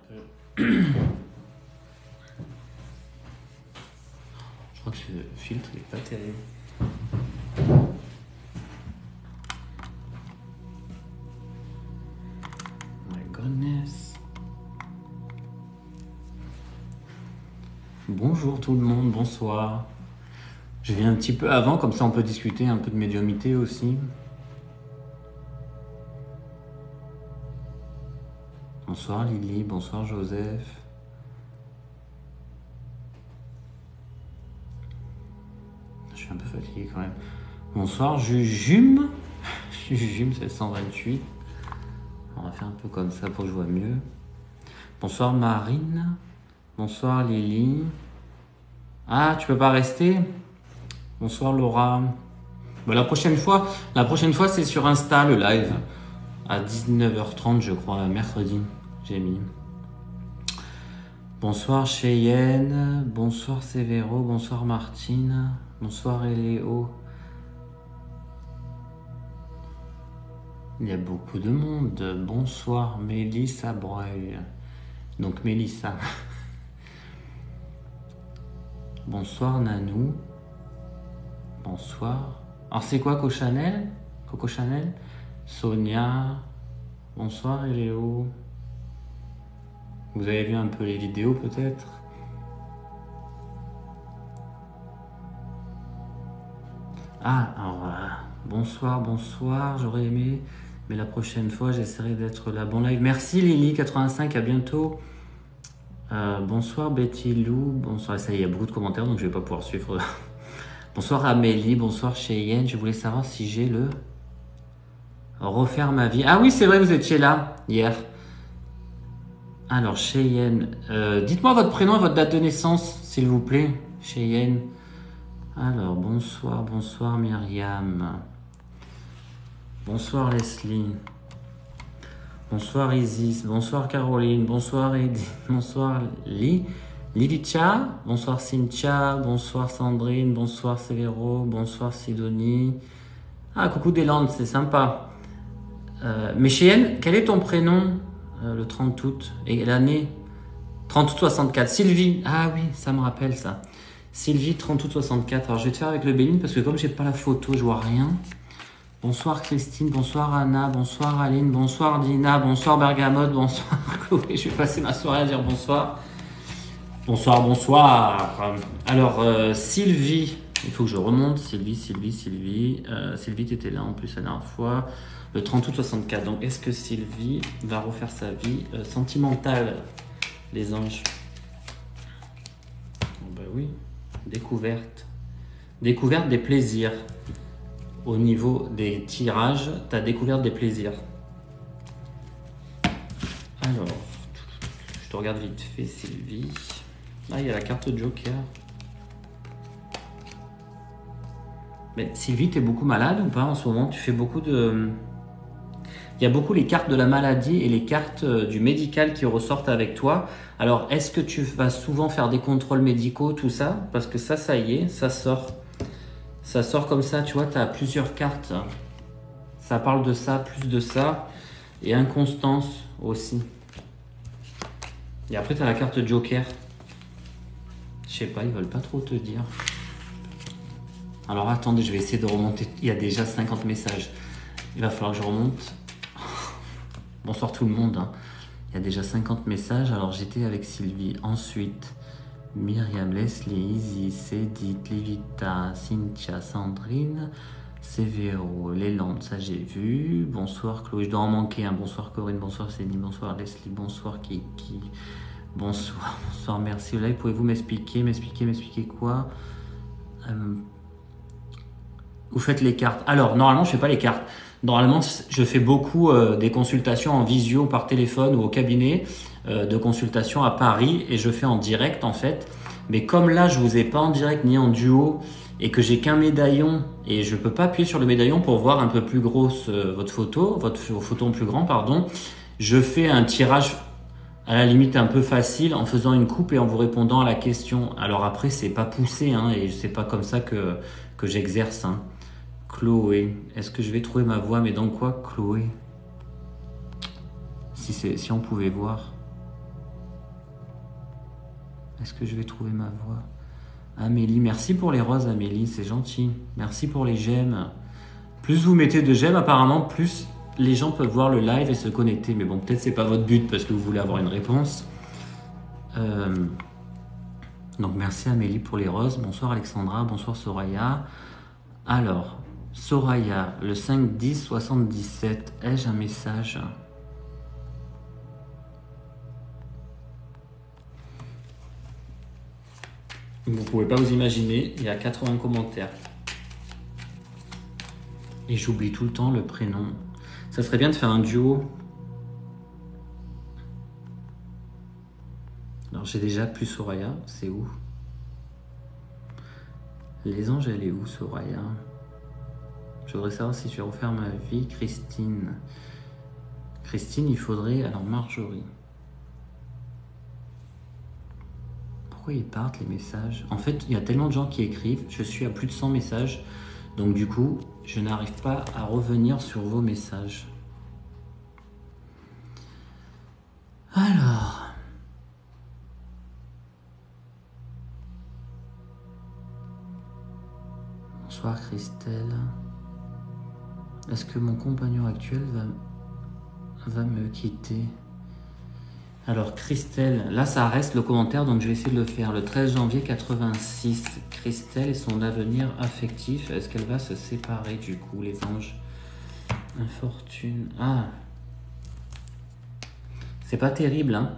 peu. Je crois que ce filtre n'est pas terrible. My goodness. Bonjour tout le monde, bonsoir. Je viens un petit peu avant, comme ça on peut discuter un peu de médiumnité aussi. Bonsoir Lily, bonsoir Joseph. Je suis un peu fatigué quand même. Bonsoir Jujume. Jujume 728. On va faire un peu comme ça pour que je vois mieux. Bonsoir Marine. Bonsoir Lily. Ah, tu peux pas rester? Bonsoir Laura. Bon, la prochaine fois c'est sur Insta le live. À 19h30 je crois, mercredi. J'ai mis. Bonsoir Cheyenne. Bonsoir Severo. Bonsoir Martine. Bonsoir Eléo. Il y a beaucoup de monde. Bonsoir Mélissa Breuil. Donc Mélissa. Bonsoir Nanou. Bonsoir. Alors c'est quoi Coco Chanel? Coco Chanel? Sonia. Bonsoir Eléo. Vous avez vu un peu les vidéos peut-être? Ah, alors bonsoir, bonsoir, j'aurais aimé, mais la prochaine fois j'essaierai d'être là. Bon live, merci Lily85, à bientôt. Bonsoir Betty Lou, bonsoir, ça y est, il y a beaucoup de commentaires donc je vais pas pouvoir suivre. Bonsoir Amélie, bonsoir Cheyenne, je voulais savoir si j'ai le refaire ma vie. Ah oui, c'est vrai, vous étiez là hier. Alors Cheyenne, dites-moi votre prénom et votre date de naissance, s'il vous plaît, Cheyenne. Alors, bonsoir, bonsoir Myriam. Bonsoir Leslie. Bonsoir Isis. Bonsoir Caroline. Bonsoir Edith. Bonsoir Lilicia. Bonsoir Cynthia. Bonsoir Sandrine. Bonsoir Severo. Bonsoir Sidonie. Ah, coucou des Landes, c'est sympa. Mais Cheyenne, quel est ton prénom le 30 août et l'année 30 août 64. Sylvie. Ah oui, ça me rappelle ça. Sylvie, 30 août 64. Alors, je vais te faire avec le Béline parce que comme j'ai pas la photo, je vois rien. Bonsoir Christine, bonsoir Anna, bonsoir Aline, bonsoir Dina, bonsoir Bergamote, bonsoir Chloé. Je vais passer ma soirée à dire bonsoir. Bonsoir, bonsoir. Alors, Sylvie, il faut que je remonte. Sylvie. Sylvie, tu étais là en plus la dernière fois. Le 30 août 64. Donc, est-ce que Sylvie va refaire sa vie sentimentale, les anges? Ben oui. Découverte des plaisirs. Au niveau des tirages, tu as découvert des plaisirs. Alors, je te regarde vite fait, Sylvie. Ah, il y a la carte Joker. Mais Sylvie, tu es beaucoup malade ou pas en ce moment? Tu fais beaucoup de... Il y a beaucoup les cartes de la maladie et les cartes du médical qui ressortent avec toi. Alors, est-ce que tu vas souvent faire des contrôles médicaux, tout ça? Parce que ça y est, ça sort. Ça sort comme ça, tu vois, tu as plusieurs cartes. Ça parle de ça, plus de ça. Et inconstance aussi. Et après, tu as la carte Joker. Je sais pas, ils veulent pas trop te dire. Alors, attendez, je vais essayer de remonter. Il y a déjà 50 messages. Il va falloir que je remonte. Bonsoir tout le monde. Hein. Il y a déjà 50 messages. Alors, j'étais avec Sylvie. Ensuite... Myriam, Leslie, Isis, Edith, Levita, Cynthia, Sandrine, Severo, Léland, ça j'ai vu. Bonsoir Chloé, je dois en manquer un. Bonsoir Corinne, bonsoir Céline, bonsoir Leslie, bonsoir Kiki. Bonsoir, merci. Là, pouvez-vous m'expliquer quoi? Vous faites les cartes. Alors, normalement, je fais pas les cartes. Normalement, je fais beaucoup des consultations en visio par téléphone ou au cabinet de consultation à Paris et je fais en direct en fait. Mais comme là, je vous ai pas en direct ni en duo et que j'ai qu'un médaillon et je peux pas appuyer sur le médaillon pour voir un peu plus grosse vos photos en plus grand, pardon. Je fais un tirage à la limite un peu facile en faisant une coupe et en vous répondant à la question. Alors après, c'est pas poussé hein, et c'est pas comme ça que j'exerce. Hein. Chloé, est-ce que je vais trouver ma voix? Mais dans quoi, Chloé? Si on pouvait voir. Est-ce que je vais trouver ma voix? Amélie, merci pour les roses Amélie, c'est gentil. Merci pour les j'aime. Plus vous mettez de j'aime apparemment, plus les gens peuvent voir le live et se connecter. Mais bon, peut-être c'est pas votre but parce que vous voulez avoir une réponse. Donc merci Amélie pour les roses. Bonsoir Alexandra, bonsoir Soraya. Alors, Soraya, le 5-10-77, ai-je un message? Vous pouvez pas vous imaginer, il y a 80 commentaires. Et j'oublie tout le temps le prénom. Ça serait bien de faire un duo. Alors j'ai déjà plus Soraya, c'est où? Les anges, elle est où Soraya? Je voudrais savoir si tu vas refaire ma vie. Christine. Christine, il faudrait... Alors Marjorie. Pourquoi ils partent les messages? En fait, il y a tellement de gens qui écrivent. Je suis à plus de 100 messages. Donc du coup, je n'arrive pas à revenir sur vos messages. Alors... Bonsoir Christelle. Est-ce que mon compagnon actuel va me quitter? Alors Christelle, là ça reste le commentaire, donc je vais essayer de le faire. Le 13 janvier 86, Christelle et son avenir affectif. Est-ce qu'elle va se séparer du coup, les anges? Infortune. Ah, c'est pas terrible, hein.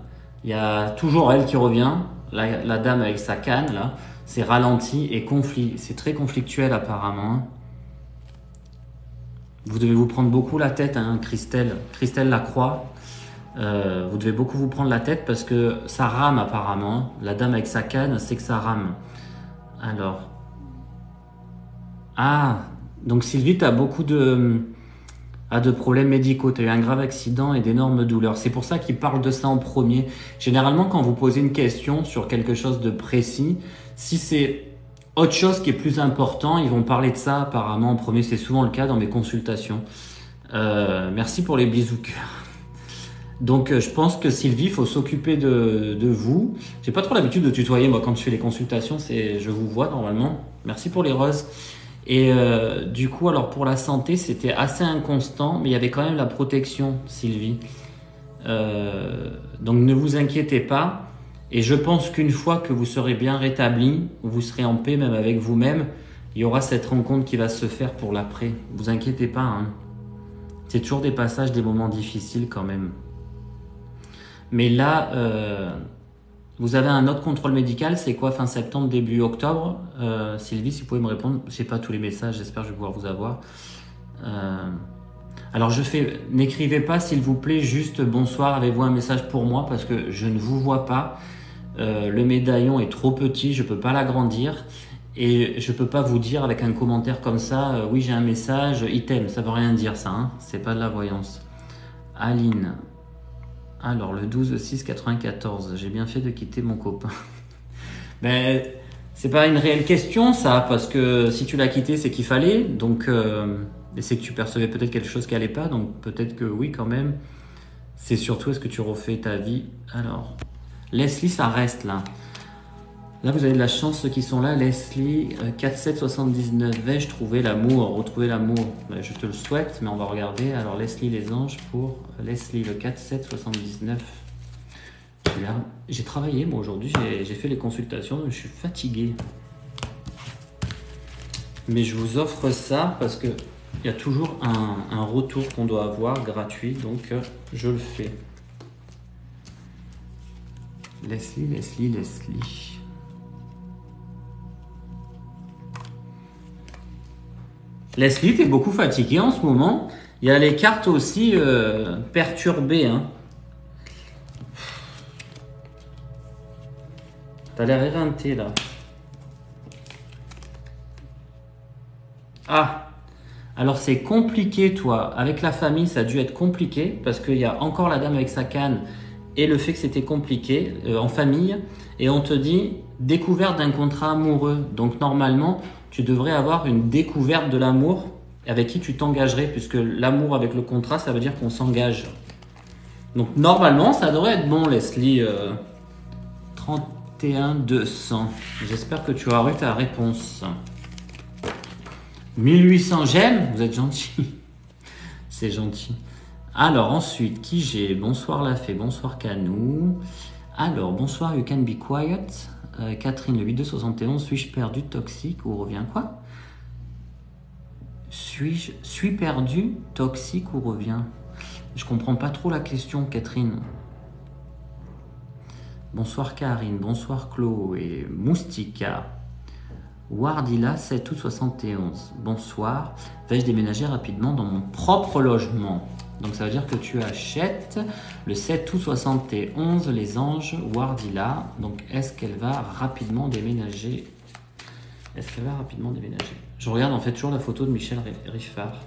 Il y a toujours elle qui revient, la dame avec sa canne là. C'est ralenti et conflit. C'est très conflictuel apparemment. Vous devez vous prendre beaucoup la tête, hein, Christelle. Christelle Lacroix. Vous devez beaucoup vous prendre la tête parce que ça rame apparemment. La dame avec sa canne, c'est que ça rame. Alors. Ah, donc Sylvie, tu as beaucoup de problèmes médicaux. Tu as eu un grave accident et d'énormes douleurs. C'est pour ça qu'ils parlent de ça en premier. Généralement, quand vous posez une question sur quelque chose de précis, si c'est autre chose qui est plus important, ils vont parler de ça apparemment en premier. C'est souvent le cas dans mes consultations. Merci pour les bisous cœur. Donc je pense que Sylvie, il faut s'occuper de vous. J'ai pas trop l'habitude de tutoyer moi quand je fais les consultations, je vous vois normalement. Merci pour les roses. Et du coup, alors pour la santé, c'était assez inconstant, mais il y avait quand même la protection, Sylvie. Donc ne vous inquiétez pas. Et je pense qu'une fois que vous serez bien rétabli, vous serez en paix même avec vous-même, il y aura cette rencontre qui va se faire pour l'après. Vous inquiétez pas, hein. C'est toujours des passages, des moments difficiles quand même. Mais là, vous avez un autre contrôle médical, c'est quoi, fin septembre, début octobre? Sylvie, si vous pouvez me répondre, je sais pas tous les messages, j'espère que je vais pouvoir vous avoir. Alors n'écrivez pas s'il vous plaît, juste bonsoir, avez-vous un message pour moi, parce que je ne vous vois pas. Le médaillon est trop petit, je peux pas l'agrandir. Et je peux pas vous dire avec un commentaire comme ça, oui j'ai un message, item, ça veut rien dire ça, hein, c'est pas de la voyance. Aline. Alors, le 12-6-94, j'ai bien fait de quitter mon copain. Ben, c'est pas une réelle question, ça, parce que si tu l'as quitté, c'est qu'il fallait, donc, et c'est que tu percevais peut-être quelque chose qui allait pas, donc peut-être que oui, quand même. C'est surtout, est-ce que tu refais ta vie? Alors, Leslie, ça reste là. Là, vous avez de la chance, ceux qui sont là. Leslie, 4779, vais-je trouver l'amour, retrouver l'amour? Ben, je te le souhaite, mais on va regarder. Alors, Leslie les anges pour Leslie, le 4779. J'ai travaillé, moi, aujourd'hui. J'ai fait les consultations, je suis fatigué. Mais je vous offre ça parce que il y a toujours un retour qu'on doit avoir gratuit, donc je le fais. Leslie, Leslie, Leslie. Leslie, t'es beaucoup fatiguée en ce moment. Il y a les cartes aussi perturbées. Hein. T'as l'air éreinté là. Ah, alors c'est compliqué toi. Avec la famille, ça a dû être compliqué parce qu'il y a encore la dame avec sa canne et le fait que c'était compliqué en famille. Et on te dit découverte d'un contrat amoureux. Donc normalement, tu devrais avoir une découverte de l'amour avec qui tu t'engagerais, puisque l'amour avec le contrat, ça veut dire qu'on s'engage. Donc normalement, ça devrait être bon, Leslie. 200. J'espère que tu auras eu ta réponse. 1800 j'aime, vous êtes gentil. C'est gentil. Alors ensuite, qui j'ai? Bonsoir la fée, bonsoir Canou. Alors, bonsoir You Can Be Quiet. Catherine, le 8271, suis-je perdu, toxique ou revient quoi? Suis perdu, toxique ou revient? Je comprends pas trop la question, Catherine. Bonsoir Karine, bonsoir Chloé, Moustika, Wardila 7 août 71. Bonsoir, vais-je déménager rapidement dans mon propre logement? Donc ça veut dire que tu achètes le 7 août 71, les anges, Wardila. Donc est-ce qu'elle va rapidement déménager? Est-ce qu'elle va rapidement déménager? Je regarde en fait toujours la photo de Michel Riffard.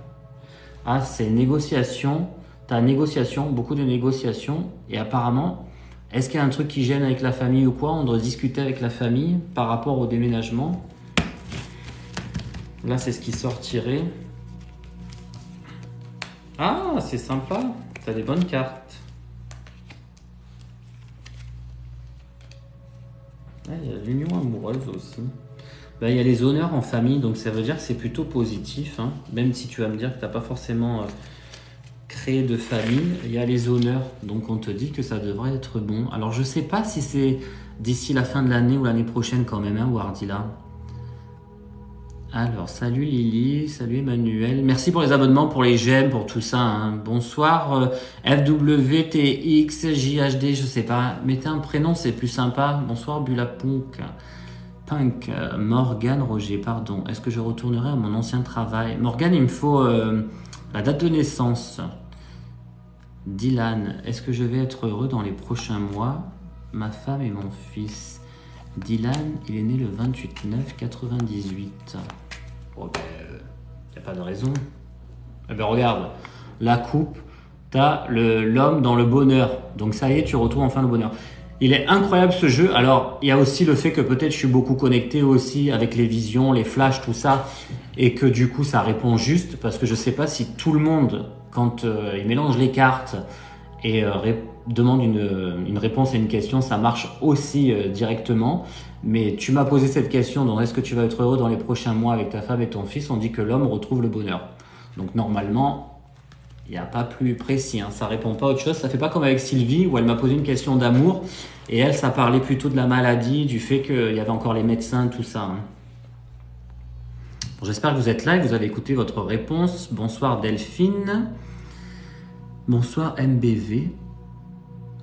Ah, c'est négociation. T'as négociation, beaucoup de négociations. Et apparemment, est-ce qu'il y a un truc qui gêne avec la famille ou quoi? On doit discuter avec la famille par rapport au déménagement. Là, c'est ce qui sortirait. Ah, c'est sympa. T'as des bonnes cartes. Ah, il y a l'union amoureuse aussi. Ben, il y a les honneurs en famille, donc ça veut dire que c'est plutôt positif. Hein. Même si tu vas me dire que tu n'as pas forcément créé de famille, il y a les honneurs. Donc on te dit que ça devrait être bon. Alors je ne sais pas si c'est d'ici la fin de l'année ou l'année prochaine quand même, hein, Wardila. Alors, salut Lily, salut Emmanuel. Merci pour les abonnements, pour les j'aime, pour tout ça. Hein. Bonsoir FWTX, JHD, je sais pas. Mettez un prénom, c'est plus sympa. Bonsoir Bulapunk. Punk, Morgane Roger, pardon. Est-ce que je retournerai à mon ancien travail? Morgane, il me faut la date de naissance. Dylan, est-ce que je vais être heureux dans les prochains mois? Ma femme et mon fils. Dylan, il est né le 28/9/98. Bon, ben, y a pas de raison. Eh ben, regarde, la coupe, t'as l'homme dans le bonheur. Donc ça y est, tu retrouves enfin le bonheur. Il est incroyable ce jeu. Alors, il y a aussi le fait que peut-être je suis beaucoup connecté aussi avec les visions, les flashs, tout ça. Et que du coup, ça répond juste. Parce que je sais pas si tout le monde, quand il mélange les cartes et demande une réponse à une question, ça marche aussi directement. Mais tu m'as posé cette question, donc est-ce que tu vas être heureux dans les prochains mois avec ta femme et ton fils? On dit que l'homme retrouve le bonheur. Donc normalement, il n'y a pas plus précis, hein. Ça répond pas à autre chose. Ça fait pas comme avec Sylvie où elle m'a posé une question d'amour et elle, ça parlait plutôt de la maladie, du fait qu'il y avait encore les médecins, tout ça. Hein. Bon, j'espère que vous êtes là et que vous avez écouté votre réponse. Bonsoir Delphine. Bonsoir MBV.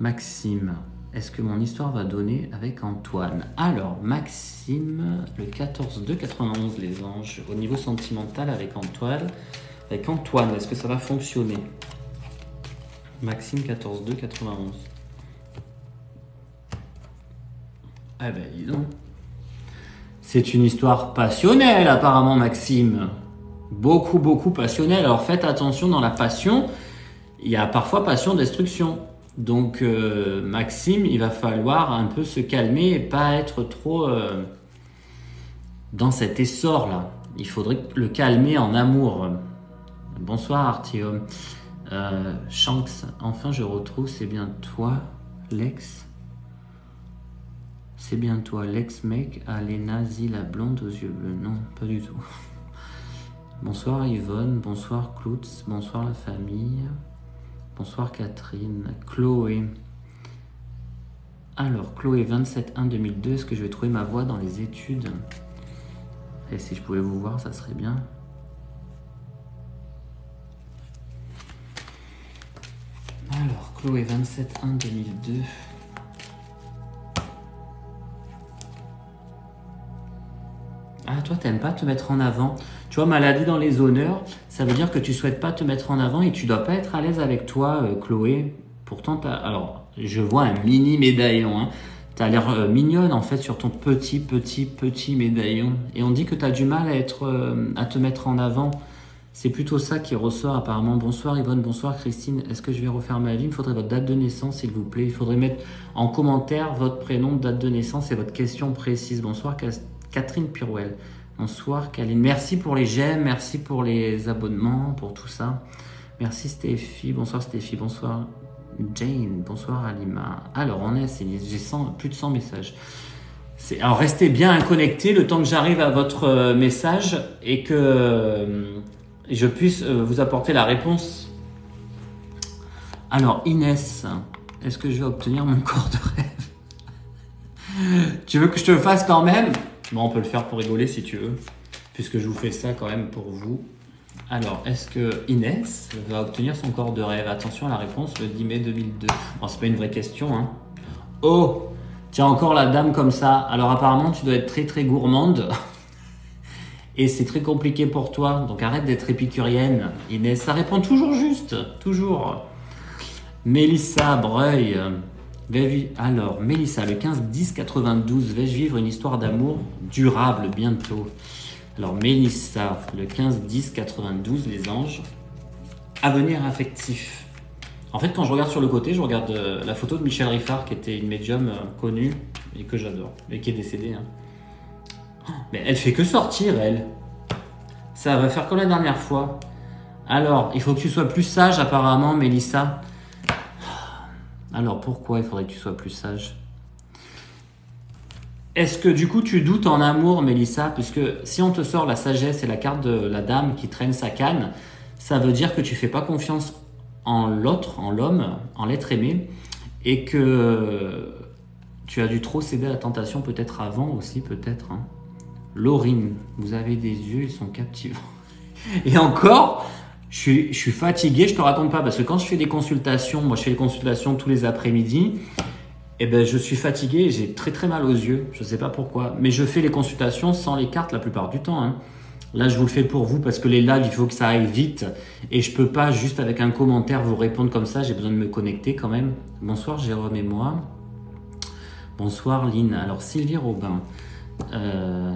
Maxime. Est-ce que mon histoire va donner avec Antoine? Alors, Maxime, le 14/2/91, les anges, au niveau sentimental avec Antoine. Avec Antoine, est-ce que ça va fonctionner? Maxime, 14/2/91. Ah ben, dis donc. C'est une histoire passionnelle, apparemment, Maxime. Beaucoup, beaucoup passionnelle. Alors, faites attention dans la passion. Il y a parfois passion-destruction. Donc, Maxime, il va falloir un peu se calmer et pas être trop dans cet essor-là. Il faudrait le calmer en amour. Bonsoir, Artium. Shanks, enfin je retrouve, c'est bien toi, Lex. C'est bien toi, Lex, mec. Allez, nazi, la blonde aux yeux bleus. Non, pas du tout. Bonsoir, Yvonne. Bonsoir, Cloutz. Bonsoir, la famille. Bonsoir Catherine. Chloé. Alors, Chloé, 27/1/2002. Est-ce que je vais trouver ma voie dans les études? Et si je pouvais vous voir, ça serait bien. Alors, Chloé, 27/1/2002. Ah, toi, t'aimes pas te mettre en avant. Tu vois, maladie dans les honneurs, ça veut dire que tu souhaites pas te mettre en avant et tu dois pas être à l'aise avec toi, Chloé. Pourtant, alors, je vois un mini médaillon. Hein. Tu as l'air mignonne, en fait, sur ton petit médaillon. Et on dit que tu as du mal à te mettre en avant. C'est plutôt ça qui ressort, apparemment. Bonsoir, Yvonne. Bonsoir, Christine. Est-ce que je vais refaire ma vie? Il me faudrait votre date de naissance, s'il vous plaît. Il faudrait mettre en commentaire votre prénom, date de naissance et votre question précise. Bonsoir, Catherine Pirouel. Bonsoir Kaline. Merci pour les j'aime, merci pour les abonnements, pour tout ça. Merci Stéphie. Bonsoir Stéphie. Bonsoir Jane, bonsoir Alima. Alors, on est, j'ai plus de 100 messages. Alors, restez bien connectés le temps que j'arrive à votre message et que je puisse vous apporter la réponse. Alors, Inès, est-ce que je vais obtenir mon corps de rêve? Tu veux que je te le fasse quand même? Bon, on peut le faire pour rigoler si tu veux, puisque je vous fais ça quand même pour vous. Alors, est-ce que Inès va obtenir son corps de rêve? Attention à la réponse, le 10 mai 2002. Bon, c'est pas une vraie question, hein. Oh, tiens, encore la dame comme ça. Alors, apparemment, tu dois être très très gourmande. Et c'est très compliqué pour toi. Donc, arrête d'être épicurienne. Inès, ça répond toujours juste. Toujours. Mélissa Breuil. Alors, Mélissa, le 15-10-92, vais-je vivre une histoire d'amour durable bientôt? Alors, Mélissa, le 15-10-92, les anges. Avenir affectif. En fait, quand je regarde sur le côté, je regarde la photo de Michel Riffard, qui était une médium connue et que j'adore, et qui est décédée. Hein. Mais elle fait que sortir, elle. Ça va faire comme la dernière fois. Alors, il faut que tu sois plus sage, apparemment, Mélissa. Alors, pourquoi il faudrait que tu sois plus sage? Est-ce que du coup tu doutes en amour, Mélissa? Puisque si on te sort la sagesse et la carte de la dame qui traîne sa canne, ça veut dire que tu fais pas confiance en l'autre, en l'homme, en l'être aimé, et que tu as dû trop céder à la tentation, peut-être avant aussi, peut-être. Hein. Laurine, vous avez des yeux, ils sont captivants. Et encore, je suis fatigué, je te raconte pas, parce que quand je fais des consultations, moi je fais des consultations tous les après-midi, eh ben, je suis fatigué, j'ai très très mal aux yeux, je ne sais pas pourquoi, mais je fais les consultations sans les cartes la plupart du temps. Hein. Là, je vous le fais pour vous parce que les lives, il faut que ça aille vite et je peux pas juste avec un commentaire vous répondre comme ça, j'ai besoin de me connecter quand même. Bonsoir Jérôme et moi. Bonsoir Lynn. Alors Sylvie Robin.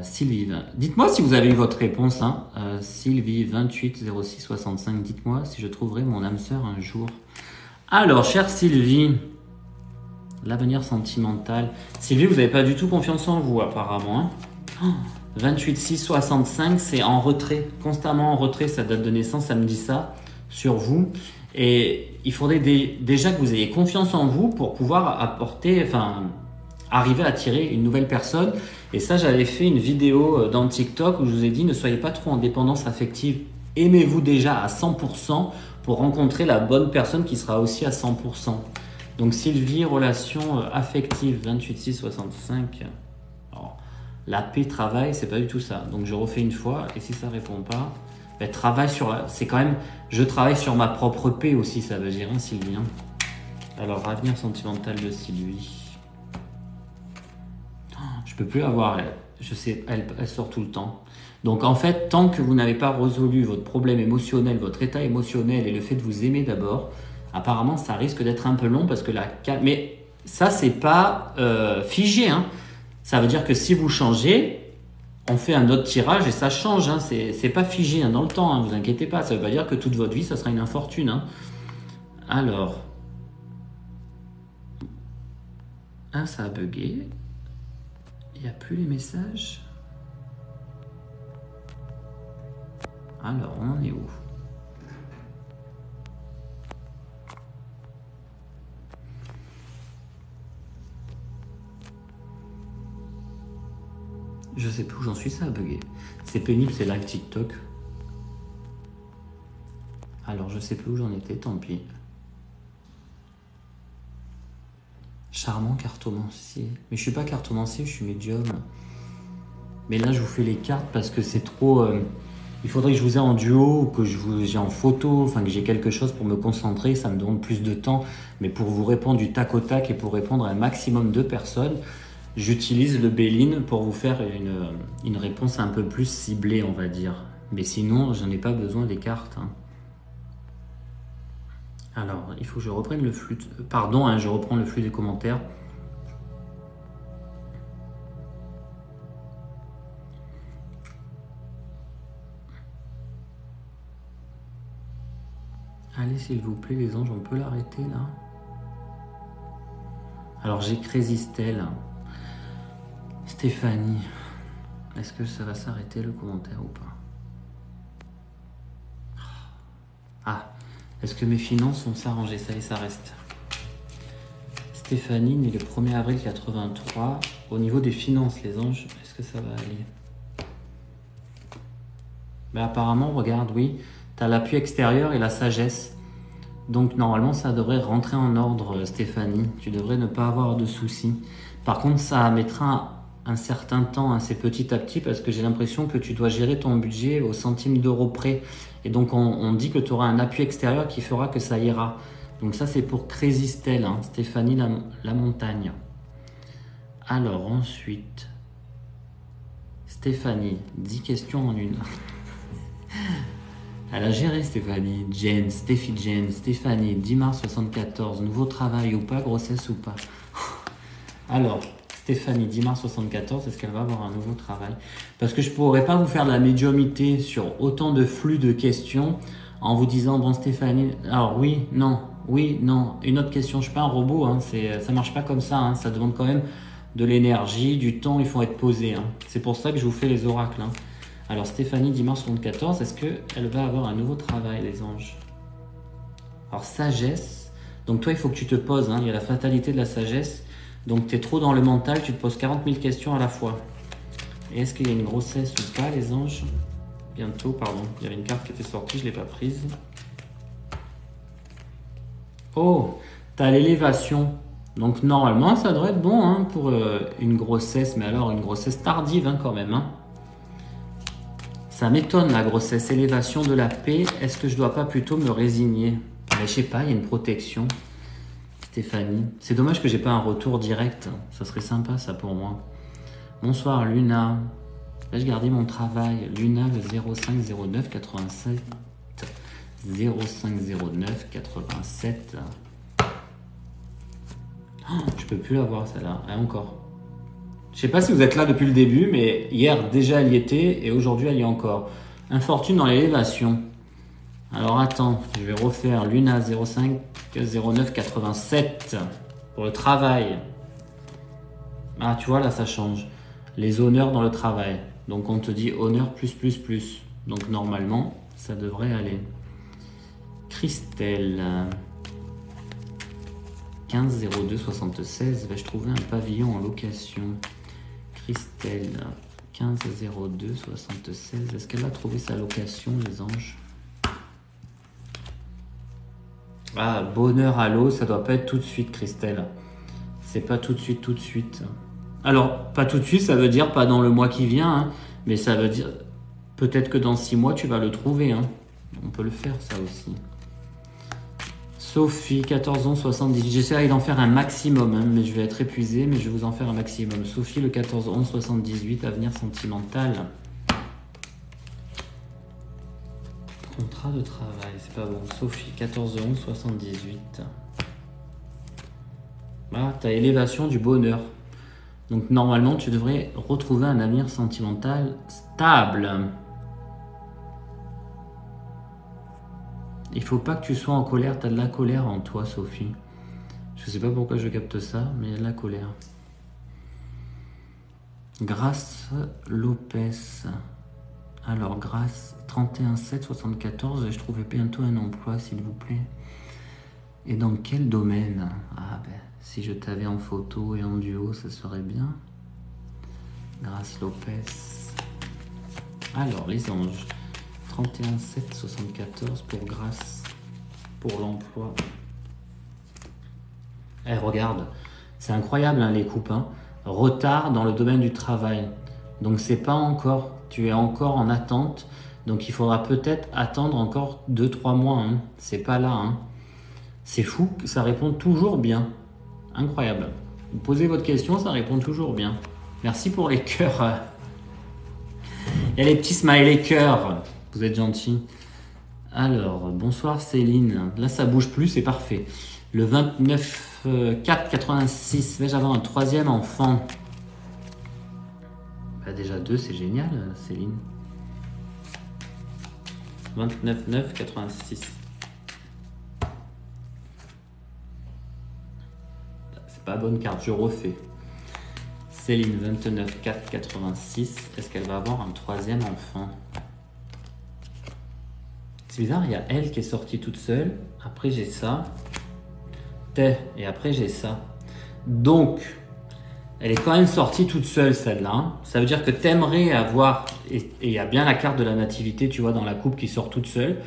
Sylvie, dites-moi si vous avez eu votre réponse. Hein. Sylvie 28 06 65, dites-moi si je trouverai mon âme sœur un jour. Alors, chère Sylvie, l'avenir sentimental. Sylvie, vous n'avez pas du tout confiance en vous, apparemment. Hein. 28 6 65, c'est en retrait, constamment en retrait. Sa date de naissance, ça me dit ça sur vous. Et il faudrait déjà que vous ayez confiance en vous pour pouvoir arriver à attirer une nouvelle personne. Et ça, j'avais fait une vidéo dans TikTok où je vous ai dit ne soyez pas trop en dépendance affective. Aimez-vous déjà à 100% pour rencontrer la bonne personne qui sera aussi à 100%. Donc Sylvie, relation affective 28-6-65. Alors, la paix, travail, c'est pas du tout ça. Donc je refais une fois et si ça répond pas, ben, c'est quand même, je travaille sur ma propre paix aussi, ça veut dire, hein, Sylvie. Hein. Alors avenir sentimental de Sylvie. Je peux plus avoir, je sais, elle sort tout le temps. Donc en fait, tant que vous n'avez pas résolu votre problème émotionnel, votre état émotionnel et le fait de vous aimer d'abord, apparemment, ça risque d'être un peu long parce que mais ça, c'est pas figé. Hein. Ça veut dire que si vous changez, on fait un autre tirage et ça change. Hein. C'est pas figé hein, dans le temps. Hein. Vous inquiétez pas. Ça veut pas dire que toute votre vie, ça sera une infortune. Hein. Alors, ça a bugué. Il n'y a plus les messages. Alors, on en est où? Je sais plus où j'en suis, ça a bugué. C'est pénible, c'est live TikTok. Alors, je sais plus où j'en étais, tant pis. Charmant cartomancier. Mais je suis pas cartomancier, je suis médium. Mais là, je vous fais les cartes parce que c'est trop... il faudrait que je vous ai en duo, ou que je vous ai en photo, enfin que j'ai quelque chose pour me concentrer, ça me demande plus de temps. Mais pour vous répondre du tac au tac et pour répondre à un maximum de personnes, j'utilise le Béline pour vous faire une réponse un peu plus ciblée, on va dire. Mais sinon, je n'ai pas besoin des cartes. Hein. Alors, il faut que je reprenne le flux. Pardon, hein, je reprends le flux des commentaires. Allez, s'il vous plaît, les anges, on peut l'arrêter là. Alors, j'ai Crésistel. Stéphanie, est-ce que ça va s'arrêter le commentaire ou pas? Ah, est-ce que mes finances vont s'arranger? Ça y est, ça reste. Stéphanie, née le 1er avril 83. Au niveau des finances, les anges, est-ce que ça va aller? Ben, apparemment, regarde, oui, tu as l'appui extérieur et la sagesse. Donc normalement, ça devrait rentrer en ordre, Stéphanie. Tu devrais ne pas avoir de soucis. Par contre, ça mettra un certain temps, hein, c'est petit à petit, parce que j'ai l'impression que tu dois gérer ton budget au centime d'euro près. Et donc on dit que tu auras un appui extérieur qui fera que ça ira. Donc ça, c'est pour Crésistel, hein, Stéphanie la montagne. Alors ensuite, Stéphanie, 10 questions en une. Elle a géré Stéphanie, Jen, Stéphanie, 10 mars 74, nouveau travail ou pas, grossesse ou pas. Alors, Stéphanie, 10 mars 74, est-ce qu'elle va avoir un nouveau travail? Parce que je ne pourrais pas vous faire de la médiumité sur autant de flux de questions en vous disant, bon Stéphanie, alors oui, non, une autre question, je ne suis pas un robot, hein, ça ne marche pas comme ça, hein, ça demande quand même de l'énergie, du temps, il faut être posé. Hein. C'est pour ça que je vous fais les oracles. Hein. Alors Stéphanie, 10 mars 74, est-ce qu'elle va avoir un nouveau travail, les anges? Alors sagesse, donc toi il faut que tu te poses, hein, il y a la fatalité de la sagesse, donc tu es trop dans le mental, tu te poses 40 000 questions à la fois. Et est-ce qu'il y a une grossesse ou pas, les anges? Bientôt, pardon, il y avait une carte qui était sortie, je ne l'ai pas prise. Oh, tu as l'élévation, donc normalement ça devrait être bon, hein, pour une grossesse, mais alors une grossesse tardive, hein, quand même, hein. Ça m'étonne, la grossesse, élévation de la paix. Est-ce que je dois pas plutôt me résigner? Mais je sais pas, il y a une protection. Stéphanie. C'est dommage que j'ai pas un retour direct. Ça serait sympa, ça, pour moi. Bonsoir, Luna. Vais-je garder mon travail? Luna, le 0509 87. 0509 87. Oh, je peux plus la voir, celle-là. Ah, encore. Je sais pas si vous êtes là depuis le début, mais hier déjà elle y était et aujourd'hui elle y est encore. Infortune dans l'élévation. Alors attends, je vais refaire Luna 05 09 87 pour le travail. Ah tu vois là ça change. Les honneurs dans le travail. Donc on te dit honneur plus plus plus. Donc normalement ça devrait aller. Christelle 15 02 76. Vais-je trouver un pavillon en location? Christelle, 15 02 76. Est-ce qu'elle a trouvé sa location, les anges? Ah, bonheur à l'eau, ça doit pas être tout de suite, Christelle. C'est pas tout de suite, tout de suite. Alors, pas tout de suite, ça veut dire pas dans le mois qui vient, hein, mais ça veut dire peut-être que dans 6 mois, tu vas le trouver. Hein. On peut le faire, ça aussi. Sophie, 14 ans, 78. J'essaierai d'en faire un maximum, hein, mais je vais être épuisé, mais je vais vous en faire un maximum. Sophie, le 14 11 78, avenir sentimental. Contrat de travail, c'est pas bon. Sophie, 14 11 78. Ah, t'as élévation du bonheur. Donc normalement, tu devrais retrouver un avenir sentimental stable. Il faut pas que tu sois en colère, tu as de la colère en toi, Sophie. Je sais pas pourquoi je capte ça, mais il y a de la colère. Grâce Lopez. Alors, Grâce 31 7 74, je trouvais bientôt un emploi, s'il vous plaît. Et dans quel domaine? Ah ben, si je t'avais en photo et en duo, ça serait bien. Grâce Lopez. Alors, les anges. 31 7 74 pour Grâce, pour l'emploi. Eh, regarde, c'est incroyable, hein, les coupes. Hein. Retard dans le domaine du travail. Donc, c'est pas encore. Tu es encore en attente. Donc, il faudra peut-être attendre encore 2-3 mois. Hein. C'est pas là. Hein. C'est fou, ça répond toujours bien. Incroyable. Vous posez votre question, ça répond toujours bien. Merci pour les cœurs. Il y a les petits smileys cœurs. Vous êtes gentil. Alors, bonsoir Céline. Là, ça bouge plus, c'est parfait. Le 29 4 86. Vais-je avoir un troisième enfant? Bah, déjà 2, c'est génial, Céline. 29 9 86. C'est pas la bonne carte, je refais. Céline, 29 4 86. Est-ce qu'elle va avoir un troisième enfant? C'est bizarre, il y a elle qui est sortie toute seule. Après, j'ai ça. Et après, j'ai ça. Donc, elle est quand même sortie toute seule, celle-là. Hein. Ça veut dire que t'aimerais avoir, et il y a bien la carte de la nativité, tu vois, dans la coupe qui sort toute seule.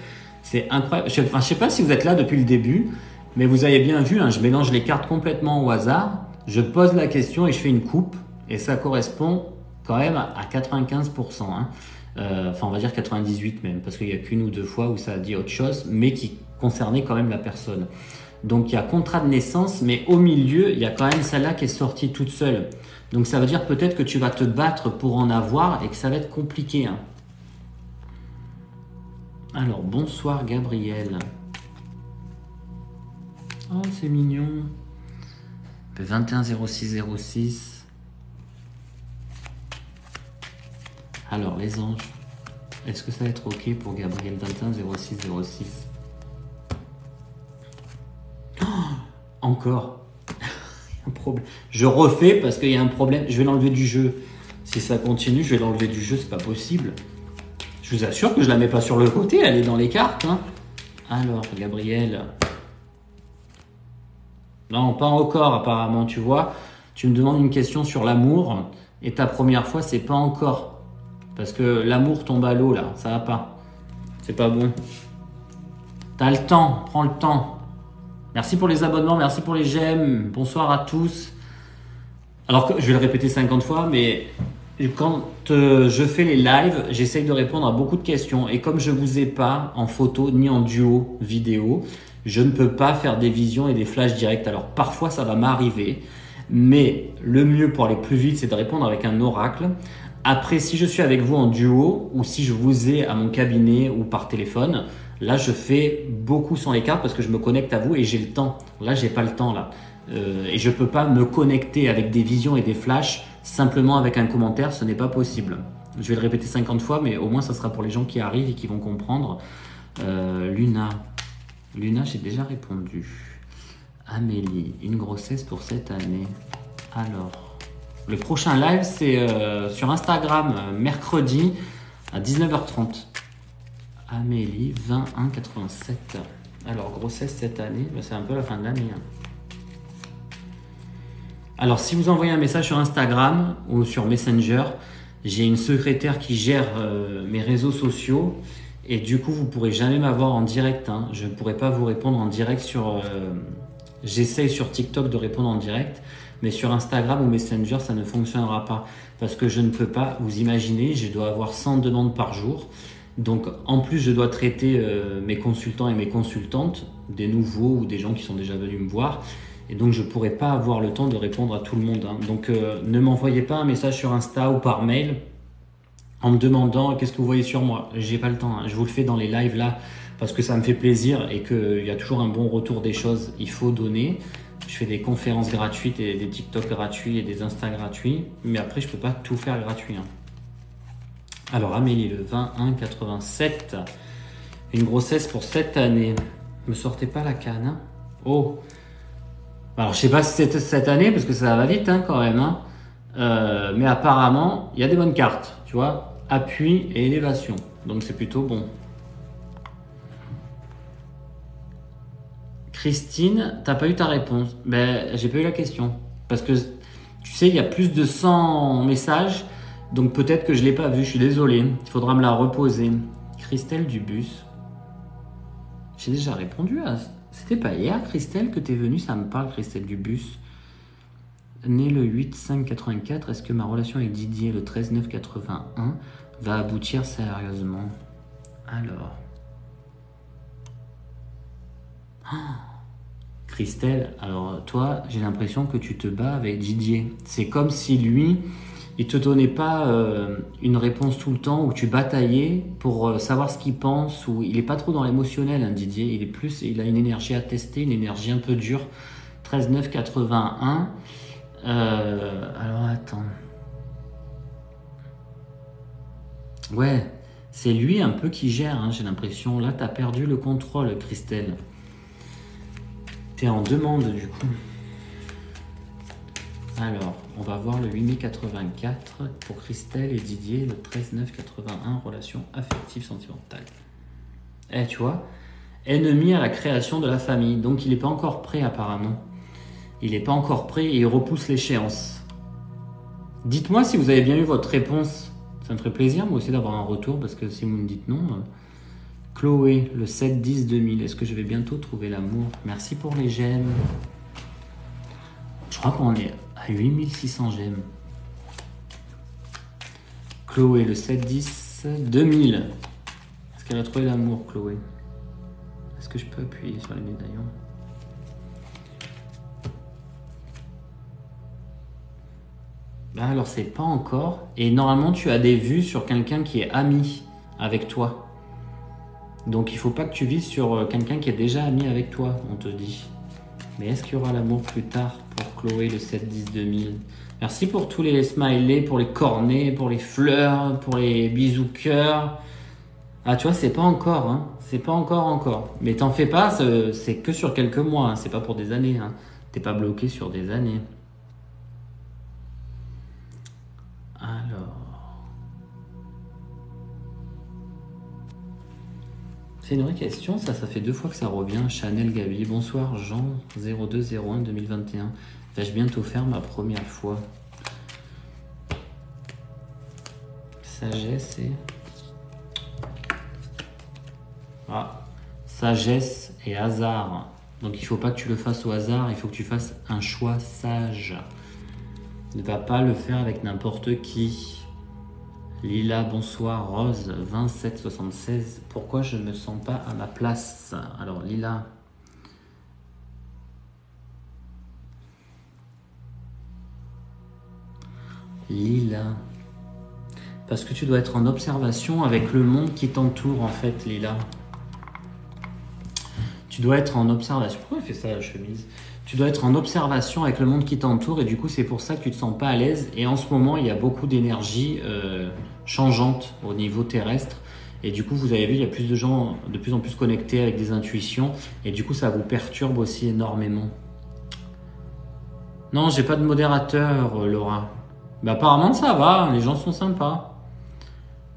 C'est incroyable. Je sais pas si vous êtes là depuis le début, mais vous avez bien vu, hein, je mélange les cartes complètement au hasard. Je pose la question et je fais une coupe. Et ça correspond quand même à 95%. Hein. Enfin, on va dire 98 même, parce qu'il n'y a qu'une ou deux fois où ça a dit autre chose, mais qui concernait quand même la personne. Donc il y a contrat de naissance, mais au milieu, il y a quand même celle-là qui est sortie toute seule. Donc ça veut dire peut-être que tu vas te battre pour en avoir et que ça va être compliqué. Hein. Alors, bonsoir Gabriel. Oh, c'est mignon. 21 06 06. Alors, les anges, est-ce que ça va être OK pour Gabriel 21 06 06? Oh, encore. Un problème. Je refais parce qu'il y a un problème. Je vais l'enlever du jeu. Si ça continue, je vais l'enlever du jeu. C'est pas possible. Je vous assure que je la mets pas sur le côté. Elle est dans les cartes. Hein. Alors, Gabriel. Non, pas encore apparemment. Tu vois. Tu me demandes une question sur l'amour. Et ta première fois, c'est pas encore. Parce que l'amour tombe à l'eau là. Ça va pas. C'est pas bon. T'as le temps. Prends le temps. Merci pour les abonnements, merci pour les j'aime. Bonsoir à tous. Alors, je vais le répéter 50 fois, mais quand je fais les lives, j'essaye de répondre à beaucoup de questions. Et comme je ne vous ai pas en photo ni en duo vidéo, je ne peux pas faire des visions et des flashs directs. Alors, parfois, ça va m'arriver. Mais le mieux pour aller plus vite, c'est de répondre avec un oracle. Après, si je suis avec vous en duo ou si je vous ai à mon cabinet ou par téléphone, là, je fais beaucoup sans les cartes parce que je me connecte à vous et j'ai le temps. Là, j'ai pas le temps là. Et je peux pas me connecter avec des visions et des flashs simplement avec un commentaire. Ce n'est pas possible. Je vais le répéter 50 fois, mais au moins, ça sera pour les gens qui arrivent et qui vont comprendre. Luna, j'ai déjà répondu. Amélie, une grossesse pour cette année. Alors, le prochain live, c'est sur Instagram, mercredi à 19h30. Amélie, 21,87. Alors, grossesse cette année, ben, c'est un peu la fin de l'année. Hein. Alors, si vous envoyez un message sur Instagram ou sur Messenger, j'ai une secrétaire qui gère mes réseaux sociaux et du coup, vous ne pourrez jamais m'avoir en direct. Hein. Je ne pourrai pas vous répondre en direct sur... J'essaye sur TikTok de répondre en direct, mais sur Instagram ou Messenger, ça ne fonctionnera pas parce que je ne peux pas, vous imaginez, je dois avoir 100 demandes par jour. Donc, en plus, je dois traiter mes consultants et mes consultantes, des nouveaux ou des gens qui sont déjà venus me voir. Et donc, je ne pourrai pas avoir le temps de répondre à tout le monde. Hein. Donc, ne m'envoyez pas un message sur Insta ou par mail en me demandant qu'est-ce que vous voyez sur moi. J'ai pas le temps. Hein. Je vous le fais dans les lives là parce que ça me fait plaisir et qu'il y a toujours un bon retour des choses. Il faut donner. Je fais des conférences gratuites et des TikTok gratuits et des Insta gratuits. Mais après, je ne peux pas tout faire gratuit. Hein. Alors Amélie, le 21,87. Une grossesse pour cette année. Me sortez pas la canne. Hein. Oh. Alors je sais pas si c'est cette année parce que ça va vite hein, quand même. Hein. Mais apparemment, il y a des bonnes cartes. Tu vois, appui et élévation. Donc c'est plutôt bon. Christine, t'as pas eu ta réponse. Ben, j'ai pas eu la question. Parce que tu sais, il y a plus de 100 messages. Donc peut-être que je ne l'ai pas vu, je suis désolé. Il faudra me la reposer. Christelle Dubus. J'ai déjà répondu à... C'était pas hier, Christelle, que tu es venue? Ça me parle, Christelle Dubus. Née le 8-5-84, est-ce que ma relation avec Didier, le 13-9-81, va aboutir sérieusement? Alors... Oh, Christelle, alors toi, j'ai l'impression que tu te bats avec Didier. C'est comme si lui... il te donnait pas une réponse tout le temps où tu bataillais pour savoir ce qu'il pense ou il est pas trop dans l'émotionnel hein, Didier, il est plus, il a une énergie à tester, une énergie un peu dure. 13-9-81. Alors attends. Ouais, c'est lui un peu qui gère, hein, j'ai l'impression. Là, t'as perdu le contrôle, Christelle. T'es en demande du coup. Alors, on va voir le 8 084 pour Christelle et Didier, le 13-9-81, relation affective sentimentale. Tu vois, ennemi à la création de la famille, donc il n'est pas encore prêt apparemment. il n'est pas encore prêt et il repousse l'échéance. Dites-moi si vous avez bien eu votre réponse. Ça me ferait plaisir, moi aussi, d'avoir un retour, parce que si vous me dites non... Chloé, le 7-10-2000. Est-ce que je vais bientôt trouver l'amour? Merci pour les j'aime. Je crois qu'on est à 8600 j'aime. Chloé, le 7-10-2000. Est-ce qu'elle a trouvé l'amour, Chloé? Est-ce que je peux appuyer sur les médaillons? Ben alors, c'est pas encore. Et normalement, tu as des vues sur quelqu'un qui est ami avec toi. Donc il faut pas que tu vises sur quelqu'un qui est déjà ami avec toi, on te dit. Mais est-ce qu'il y aura l'amour plus tard pour Chloé, le 7-10-2000? Merci pour tous les smileys, pour les cornets, pour les fleurs, pour les bisous cœur. Ah tu vois, c'est pas encore, hein. C'est pas encore. Mais t'en fais pas, c'est que sur quelques mois, hein. C'est pas pour des années, hein. T'es pas bloqué sur des années. Alors... C'est une vraie question, ça fait 2 fois que ça revient. Chanel Gabi, bonsoir Jean 0201 2021. Vais-je bientôt faire ma première fois? Sagesse et... Ah, sagesse et hasard. Donc il faut pas que tu le fasses au hasard, il faut que tu fasses un choix sage. Ne va pas le faire avec n'importe qui. Lila, bonsoir. Rose, 2776. Pourquoi je ne me sens pas à ma place? Alors, Lila. Lila. Parce que tu dois être en observation avec le monde qui t'entoure, en fait, Lila. Tu dois être en observation. Pourquoi elle fait ça, la chemise? Tu dois être en observation avec le monde qui t'entoure et du coup, c'est pour ça que tu te sens pas à l'aise. Et en ce moment, il y a beaucoup d'énergie changeante au niveau terrestre. Et du coup, vous avez vu, il y a plus de gens de plus en plus connectés avec des intuitions. Et du coup, ça vous perturbe aussi énormément. Non, j'ai pas de modérateur, Laura. Bah, apparemment, ça va. Les gens sont sympas.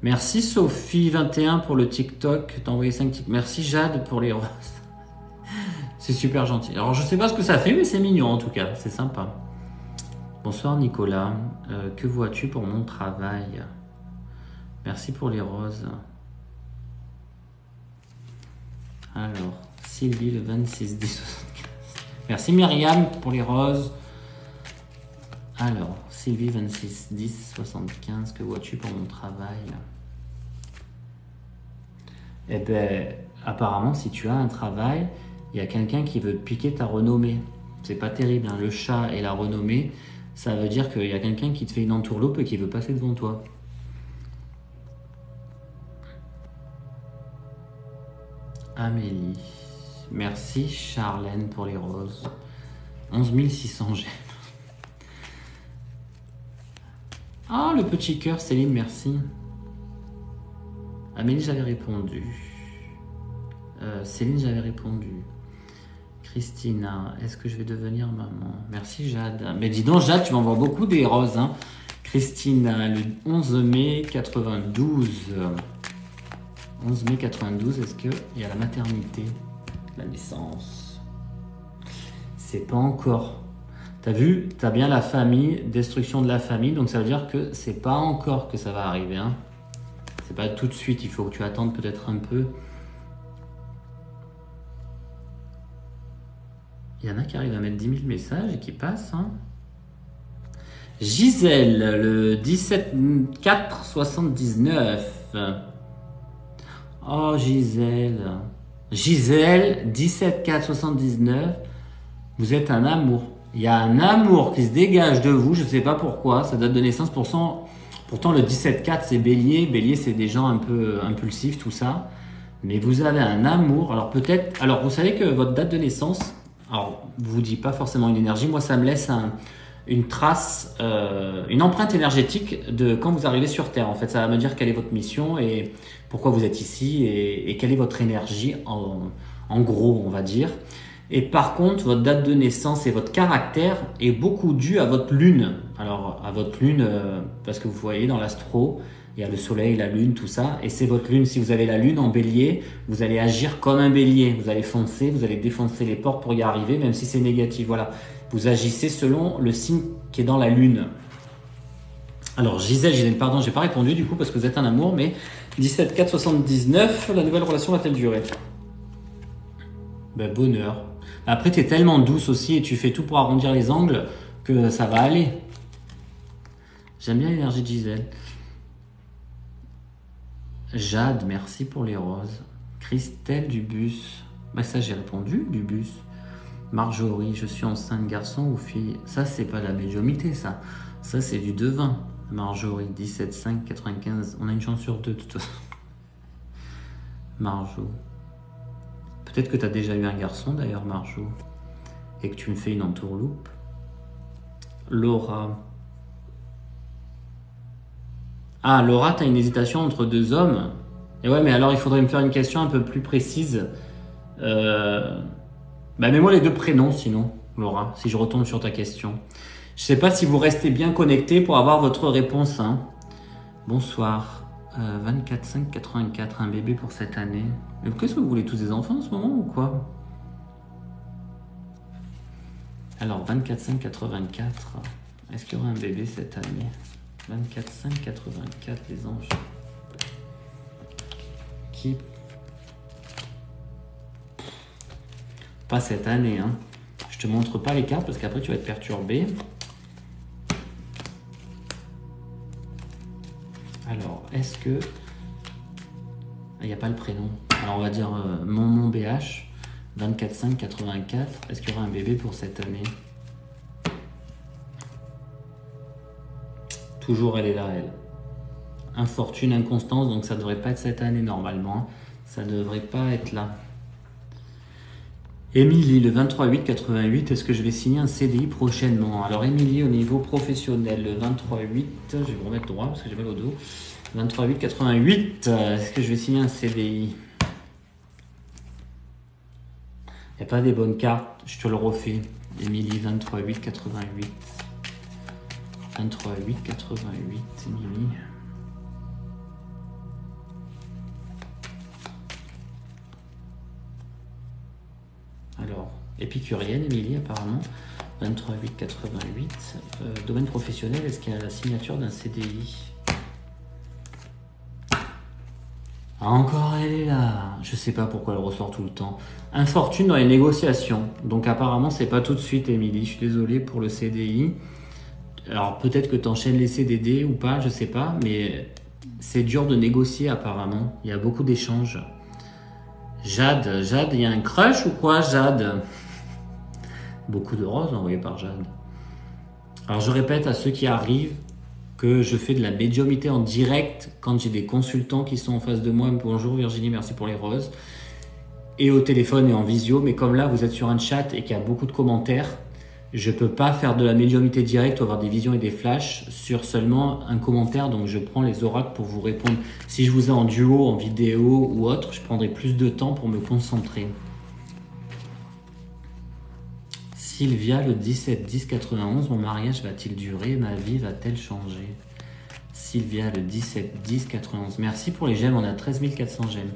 Merci Sophie21 pour le TikTok. T'as envoyé 5 TikTok. Merci Jade pour les roses. C'est super gentil. Alors, je sais pas ce que ça fait, mais c'est mignon en tout cas. C'est sympa. Bonsoir Nicolas. Que vois-tu pour mon travail? Merci pour les roses. Alors, Sylvie le 26 10 75. Merci Myriam pour les roses. Alors, Sylvie 26 10 75. Que vois-tu pour mon travail? Eh ben, apparemment, si tu as un travail, il y a quelqu'un qui veut piquer ta renommée. C'est pas terrible, hein. Le chat et la renommée, ça veut dire qu'il y a quelqu'un qui te fait une entourloupe et qui veut passer devant toi. Amélie. Merci Charlène pour les roses. 11 600 j'aime. Ah, le petit cœur, Céline, merci. Amélie, j'avais répondu. Céline, j'avais répondu. Christina, est-ce que je vais devenir maman? Merci Jade. Mais dis donc Jade, tu m'envoies beaucoup des roses, hein. Christina, le 11 mai 92. 11 mai 92, est-ce qu'il y a la maternité? La naissance? C'est pas encore. T'as vu? T'as bien la famille, destruction de la famille, donc ça veut dire que c'est pas encore que ça va arriver, hein. C'est pas tout de suite, il faut que tu attendes peut-être un peu. Il y en a qui arrivent à mettre 10 000 messages et qui passent, hein. Gisèle, le 17-4-79. Oh, Gisèle. Gisèle, 17-4-79. Vous êtes un amour. Il y a un amour qui se dégage de vous, je ne sais pas pourquoi, ça date de naissance. Pourtant, le 17-4, c'est Bélier. Bélier, c'est des gens un peu impulsifs, tout ça. Mais vous avez un amour. Alors peut-être... Alors, vous savez que votre date de naissance... Alors, je vous dis pas forcément une énergie. Moi, ça me laisse une trace, une empreinte énergétique de quand vous arrivez sur Terre. En fait, ça va me dire quelle est votre mission et pourquoi vous êtes ici et quelle est votre énergie en gros, on va dire. Et par contre, votre date de naissance et votre caractère est beaucoup dû à votre lune. Alors, à votre lune, parce que vous voyez dans l'astro, il y a le soleil, la lune, tout ça. Et c'est votre lune. Si vous avez la lune en bélier, vous allez agir comme un bélier. Vous allez foncer, vous allez défoncer les portes pour y arriver, même si c'est négatif. Voilà. Vous agissez selon le signe qui est dans la lune. Alors Gisèle, pardon, j'ai pas répondu du coup parce que vous êtes un amour, mais 17 4 79, la nouvelle relation va-t-elle durer? Ben, bonheur. Après, tu es tellement douce aussi et tu fais tout pour arrondir les angles que ça va aller. J'aime bien l'énergie de Gisèle. Jade, merci pour les roses. Christelle Dubus. Ben ça, j'ai répondu, Dubus. Marjorie, je suis enceinte, garçon ou fille? Ça, c'est pas de la médiumité, ça. Ça, c'est du devin. Marjorie, 17 5 95. On a une chance sur deux, de toute façon. Marjo. Peut-être que tu as déjà eu un garçon, d'ailleurs, Marjo. Et que tu me fais une entourloupe. Laura. Ah, Laura, tu as une hésitation entre deux hommes. Et ouais, mais alors, il faudrait me faire une question un peu plus précise. Bah, mets-moi les deux prénoms, sinon, Laura, si je retombe sur ta question. Je sais pas si vous restez bien connecté pour avoir votre réponse. Hein. Bonsoir. 24 5 84, un bébé pour cette année. Mais qu'est-ce que vous voulez, tous des enfants en ce moment ou quoi? Alors, 24 5 84. Est-ce qu'il y aura un bébé cette année? 24 5 84, les anges. Qui? Pas cette année, hein. Je te montre pas les cartes parce qu'après tu vas être perturbé. Alors, est-ce que... Il n'y a pas le prénom. Alors, on va dire mon BH, 24 5 84. Est-ce qu'il y aura un bébé pour cette année? Toujours, elle est là, elle. Infortune, inconstance, donc ça devrait pas être cette année normalement. Ça devrait pas être là. Émilie, le 23/8/88, est-ce que je vais signer un CDI prochainement? Alors Émilie, au niveau professionnel, le 23/8, je vais me remettre droit parce que j'ai mal au dos. 23/8/88, est-ce que je vais signer un CDI? Il n'y a pas des bonnes cartes, je te le refais. Émilie, 23/8/88. 23/8/88, Émilie. Alors, épicurienne, Émilie, apparemment. 23/8/88. Domaine professionnel, est-ce qu'il y a la signature d'un CDI? Ah, encore elle est là. Je sais pas pourquoi elle ressort tout le temps. Infortune dans les négociations. Donc apparemment, c'est pas tout de suite, Émilie. Je suis désolé pour le CDI. Alors peut-être que tu enchaînes les CDD ou pas, je sais pas. Mais c'est dur de négocier apparemment. Il y a beaucoup d'échanges. Jade, il y a un crush ou quoi, Jade? Beaucoup de roses envoyées par Jade. Alors je répète à ceux qui arrivent que je fais de la médiumité en direct quand j'ai des consultants qui sont en face de moi. Bonjour Virginie, merci pour les roses. Et au téléphone et en visio, mais comme là vous êtes sur un chat et qu'il y a beaucoup de commentaires, je peux pas faire de la médiumité directe ou avoir des visions et des flashs sur seulement un commentaire, donc je prends les oracles pour vous répondre. Si je vous ai en duo, en vidéo ou autre, je prendrai plus de temps pour me concentrer. Sylvia, le 17/10/91, mon mariage va-t-il durer? Ma vie va-t-elle changer? Sylvia, le 17/10/91. Merci pour les j'aime, on a 13 400 j'aime.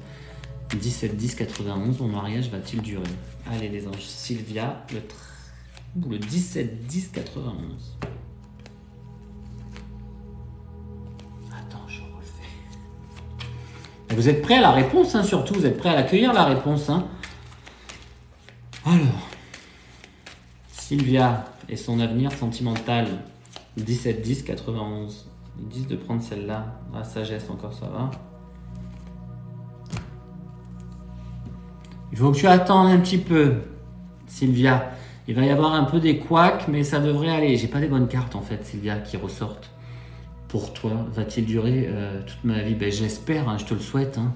17/10/91, mon mariage va-t-il durer? Allez les anges, Sylvia, le 17/10/91. Attends, je refais. Vous êtes prêts à la réponse, hein, surtout, vous êtes prêts à l'accueillir, la réponse, hein. Alors... Sylvia et son avenir sentimental, 17/10/91. Ils disent de prendre celle-là. La sagesse, encore ça va. Il faut que tu attendes un petit peu, Sylvia. Il va y avoir un peu des couacs, mais ça devrait aller. J'ai pas des bonnes cartes en fait, Sylvia, qui ressortent. Pour toi, va-t-il durer toute ma vie? Ben, j'espère, hein, je te le souhaite. Hein.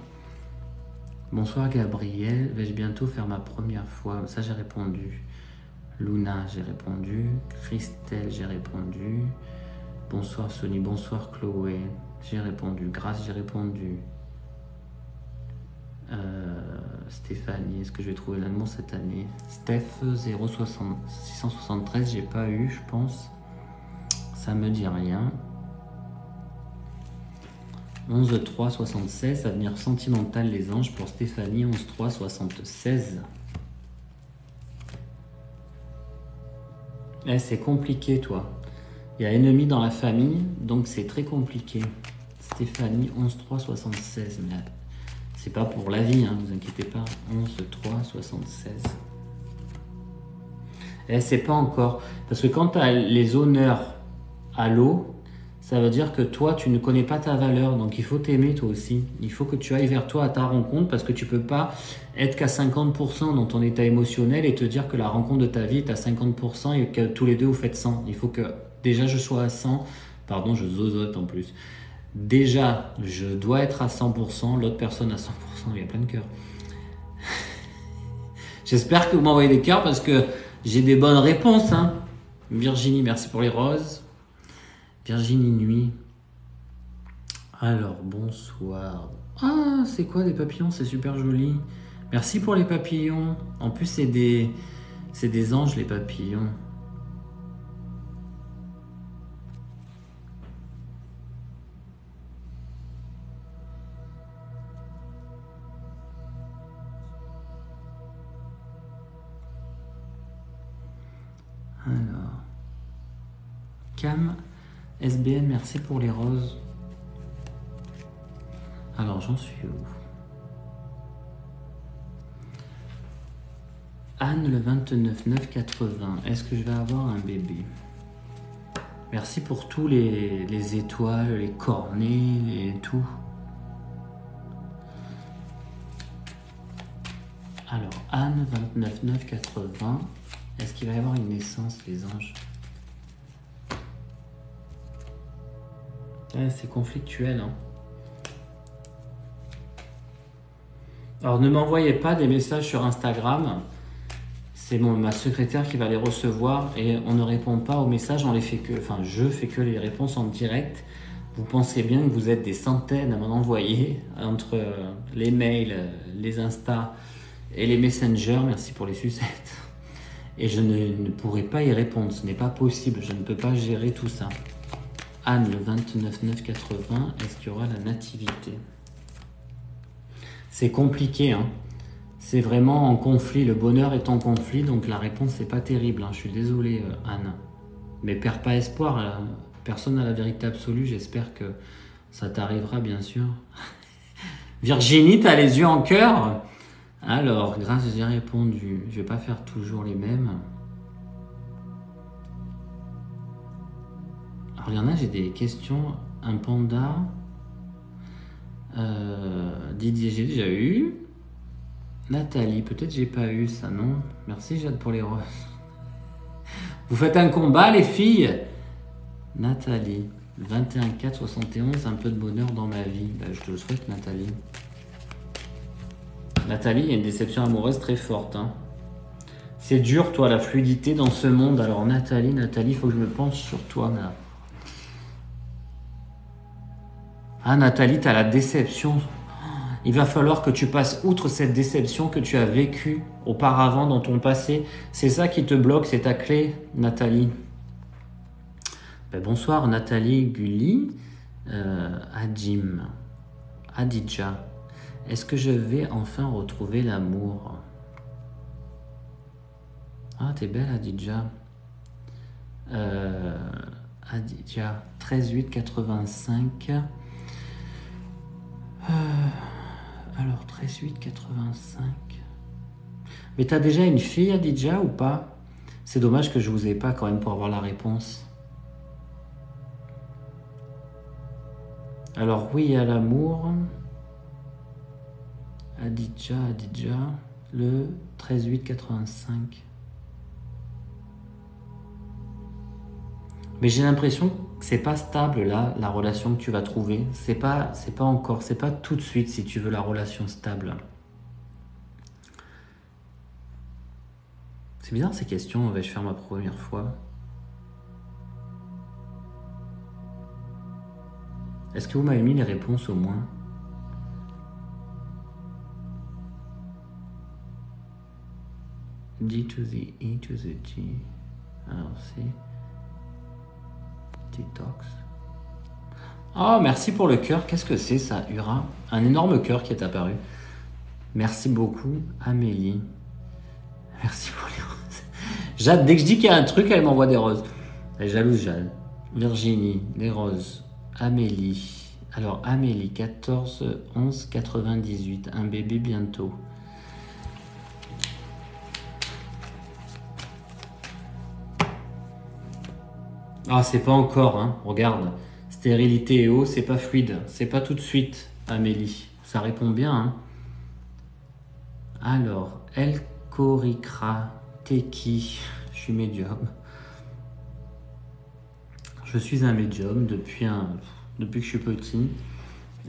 Bonsoir Gabriel, vais-je bientôt faire ma première fois? Ça j'ai répondu. Luna, j'ai répondu. Christelle, j'ai répondu. Bonsoir Sony, bonsoir Chloé, j'ai répondu. Grâce, j'ai répondu. Stéphanie, est-ce que je vais trouver l'amour cette année? Steph, 673, j'ai pas eu, je pense. Ça me dit rien. 11/3/76, avenir sentimental les anges pour Stéphanie, 11/3/76. Eh, c'est compliqué, toi. Il y a ennemi dans la famille, donc c'est très compliqué. Stéphanie, 11-3-76. Mais c'est pas pour la vie, hein, vous inquiétez pas. 11-3-76. Eh, c'est pas encore. Parce que quand tu as les honneurs à l'eau, ça veut dire que toi, tu ne connais pas ta valeur. Donc il faut t'aimer toi aussi. Il faut que tu ailles vers toi à ta rencontre parce que tu peux pas être qu'à 50% dans ton état émotionnel et te dire que la rencontre de ta vie est à 50% et que tous les deux vous faites 100. Il faut que déjà je sois à 100. Pardon, je zozote en plus. Déjà, je dois être à 100%, l'autre personne à 100%. Il y a plein de cœurs. J'espère que vous m'envoyez des cœurs parce que j'ai des bonnes réponses. Hein. Virginie, merci pour les roses. Virginie Nuit. Alors, bonsoir. Ah, c'est quoi des papillons? C'est super joli. Merci pour les papillons. En plus, c'est des anges, les papillons. Alors. Cam, SBN, merci pour les roses. Alors, j'en suis où? Anne, le 29-9-80. Est-ce que je vais avoir un bébé? Merci pour tous les étoiles, les cornets, et tout. Alors, Anne, 29-9-80. Est-ce qu'il va y avoir une naissance, les anges? Ouais, c'est conflictuel. Hein. Alors, ne m'envoyez pas des messages sur Instagram. C'est ma secrétaire qui va les recevoir et on ne répond pas aux messages. On les fait que, enfin, je fais que les réponses en direct. Vous pensez bien que vous êtes des centaines à m'en envoyer entre les mails, les Insta et les Messenger. Merci pour les sucettes. Et je ne pourrai pas y répondre. Ce n'est pas possible. Je ne peux pas gérer tout ça. Anne, le 29-9-80, est-ce qu'il y aura la nativité? C'est compliqué, hein. C'est vraiment en conflit. Le bonheur est en conflit, donc la réponse n'est pas terrible. Hein. Je suis désolé, Anne. Mais perds pas espoir. Personne n'a la vérité absolue. J'espère que ça t'arrivera, bien sûr. Virginie, t'as les yeux en cœur? Alors, grâce, j'ai répondu. Je vais pas faire toujours les mêmes. Alors, il y en a, j'ai des questions. Un panda. Didier, j'ai déjà eu. Nathalie, peut-être j'ai pas eu ça, non? Merci Jade pour les roses. Vous faites un combat, les filles? Nathalie, 21-4-71, un peu de bonheur dans ma vie. Ben, je te le souhaite, Nathalie. Nathalie, il y a une déception amoureuse très forte. Hein. C'est dur, toi, la fluidité dans ce monde. Alors, Nathalie, il faut que je me penche sur toi. Là. Ah, Nathalie, t'as la déception. Il va falloir que tu passes outre cette déception que tu as vécue auparavant dans ton passé. C'est ça qui te bloque, c'est ta clé, Nathalie. Ben, bonsoir, Nathalie Gulli. Adidja. Est-ce que je vais enfin retrouver l'amour? Ah, t'es belle, Adidja. Adidja, 13-8-85. Alors, 13-8-85. Mais t'as déjà une fille, Adidja, ou pas? C'est dommage que je vous ai pas quand même pour avoir la réponse. Alors, oui à l'amour. Adidja, le 13-8-85. Mais j'ai l'impression que c'est pas stable là, la relation que tu vas trouver. C'est pas encore, c'est pas tout de suite si tu veux la relation stable. C'est bizarre ces questions, vais-je faire ma première fois? Est-ce que vous m'avez mis les réponses au moins? D to the E to the G. Alors c'est Detox. Oh, merci pour le cœur. Qu'est-ce que c'est ça, Ura? Un énorme cœur qui est apparu. Merci beaucoup, Amélie. Merci pour les roses. Jade, dès que je dis qu'il y a un truc, elle m'envoie des roses. Elle est jalouse, Jade. Virginie, des roses. Amélie. Alors, Amélie, 14, 11, 98. Un bébé bientôt. Ah, c'est pas encore, hein. Regarde. Stérilité et eau, c'est pas fluide. C'est pas tout de suite, Amélie. Ça répond bien, hein. Alors, El Korikra, t'es qui? Je suis médium. Je suis un médium depuis que je suis petit.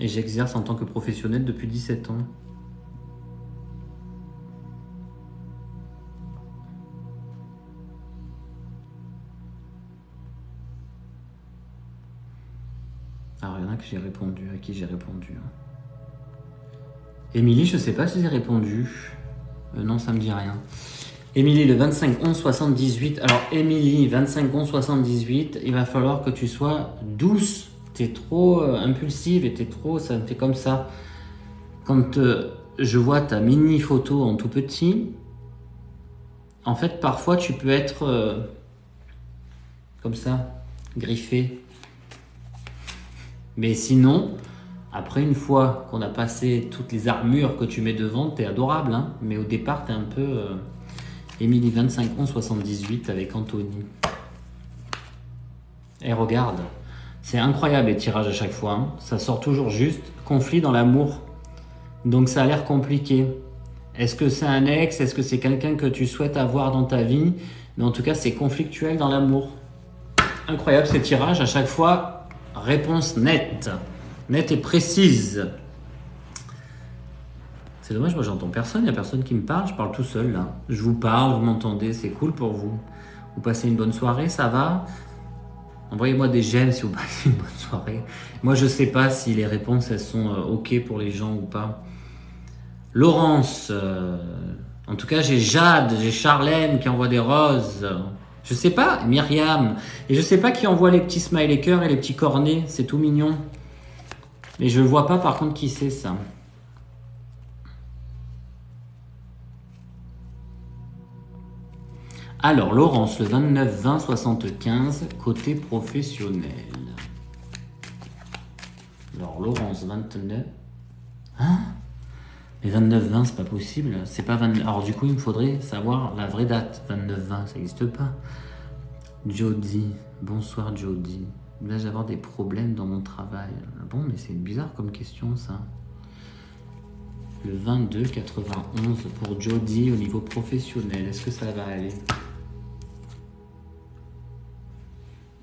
Et j'exerce en tant que professionnel depuis 17 ans. Alors, il y en a que j'ai répondu, à qui j'ai répondu. Émilie, je sais pas si j'ai répondu. Non, ça me dit rien. Émilie, le 25-11-78. Alors, Émilie, 25-11-78, il va falloir que tu sois douce. T'es trop impulsive et t'es trop... Ça me fait comme ça. Quand je vois ta mini photo en tout petit, en fait, parfois, tu peux être comme ça, griffé. Mais sinon, après, une fois qu'on a passé toutes les armures que tu mets devant, t'es adorable, hein. Mais au départ, t'es un peu... Émilie, 25-11-78 avec Anthony. Et regarde, c'est incroyable les tirages à chaque fois, hein. Ça sort toujours juste. Conflit dans l'amour. Donc ça a l'air compliqué. Est-ce que c'est un ex? Est-ce que c'est quelqu'un que tu souhaites avoir dans ta vie? Mais en tout cas, c'est conflictuel dans l'amour. Incroyable ces tirages à chaque fois. Réponse nette. Nette et précise. C'est dommage, moi j'entends personne, il n'y a personne qui me parle, je parle tout seul là. Je vous parle, vous m'entendez, c'est cool pour vous. Vous passez une bonne soirée, ça va? Envoyez-moi des j'aime si vous passez une bonne soirée. Moi je sais pas si les réponses elles sont ok pour les gens ou pas. Laurence, en tout cas j'ai Jade, j'ai Charlène qui envoie des roses. Je sais pas, Myriam. Et je sais pas qui envoie les petits smiley cœurs et les petits cornets, c'est tout mignon. Mais je vois pas par contre qui c'est ça. Alors, Laurence, le 29-20-75, côté professionnel. Alors, Laurence, 29... Hein? Mais 29-20, c'est pas possible. C'est pas 29... Alors, du coup, il me faudrait savoir la vraie date. 29-20, ça n'existe pas. Jody. Bonsoir, Jody. Là, j'ai avoir des problèmes dans mon travail. Bon, mais c'est bizarre comme question, ça. Le 22-91 pour Jody au niveau professionnel. Est-ce que ça va aller?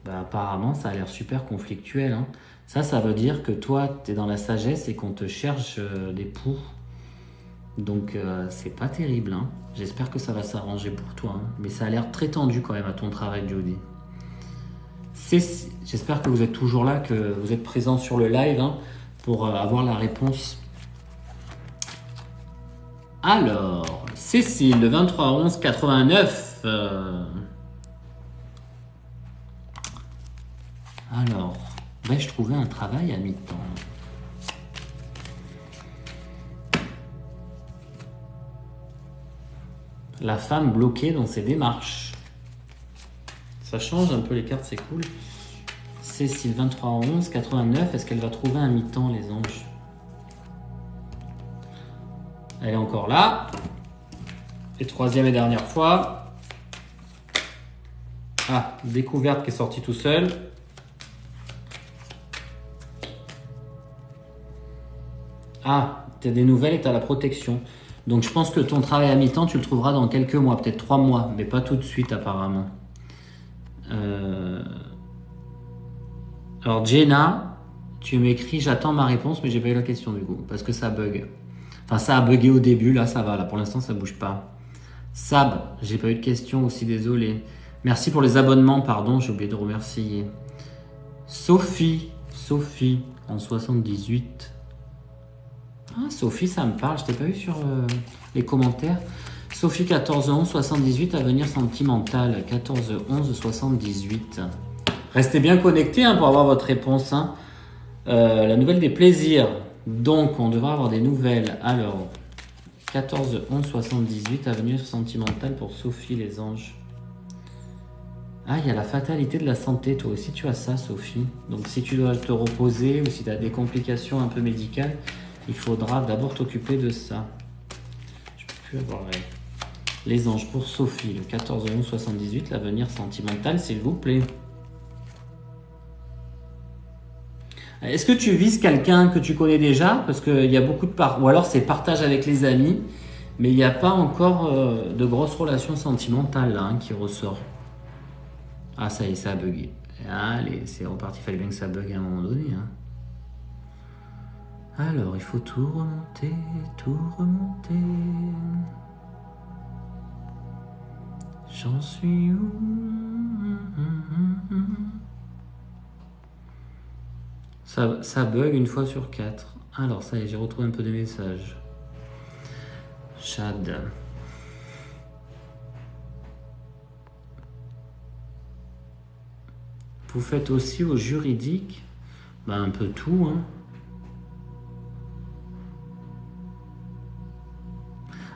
Bah, apparemment, ça a l'air super conflictuel, hein. Ça veut dire que toi, tu es dans la sagesse et qu'on te cherche des poux. Donc, c'est pas terrible, hein. J'espère que ça va s'arranger pour toi, hein. Mais ça a l'air très tendu quand même à ton travail, Jody. J'espère que vous êtes toujours là, que vous êtes présent sur le live, hein, pour avoir la réponse. Alors, Cécile, le 23-11-89. Alors, vais-je trouver un travail à mi-temps? La femme bloquée dans ses démarches. Ça change un peu les cartes, c'est cool. Cécile, 23-11-89. Est-ce qu'elle va trouver un mi-temps, les anges? Elle est encore là. Et troisième et dernière fois. Ah, découverte qui est sortie tout seul. Ah, tu as des nouvelles et tu as la protection. Donc je pense que ton travail à mi-temps, tu le trouveras dans quelques mois, peut-être 3 mois, mais pas tout de suite apparemment. Alors Jenna, tu m'écris, j'attends ma réponse, mais j'ai pas eu la question du coup, parce que ça bug. Enfin, ça a bugué au début, là ça va, là pour l'instant ça bouge pas. Sab, j'ai pas eu de question aussi, désolé. Merci pour les abonnements, pardon, j'ai oublié de remercier. Sophie, en 78. Ah, Sophie, ça me parle, je t'ai pas eu sur les commentaires. Sophie, 14-11-78, avenir sentimental, 14-11-78. Restez bien connectés, hein, pour avoir votre réponse, hein. La nouvelle des plaisirs. Donc, on devra avoir des nouvelles. Alors, 14-11-78, avenir sentimental pour Sophie, les anges. Ah, il y a la fatalité de la santé. Toi aussi, tu as ça, Sophie. Donc, si tu dois te reposer ou si tu as des complications un peu médicales, il faudra d'abord t'occuper de ça. Je peux plus avoir les anges pour Sophie, le 14/11/78, l'avenir sentimental, s'il vous plaît. Est-ce que tu vises quelqu'un que tu connais déjà? Parce qu'il y a beaucoup de ou alors c'est partage avec les amis, mais il n'y a pas encore de grosses relations sentimentales là, hein, qui ressort. Ah, ça y est, ça a bugué. Allez, c'est reparti, il fallait bien que ça bug à un moment donné. Hein. Alors, il faut tout remonter, tout remonter. J'en suis où? Ça bug une fois sur 4. Alors, ça y est, j'ai retrouvé un peu de messages. Chad. Vous faites aussi au juridique? Ben, un peu tout, hein.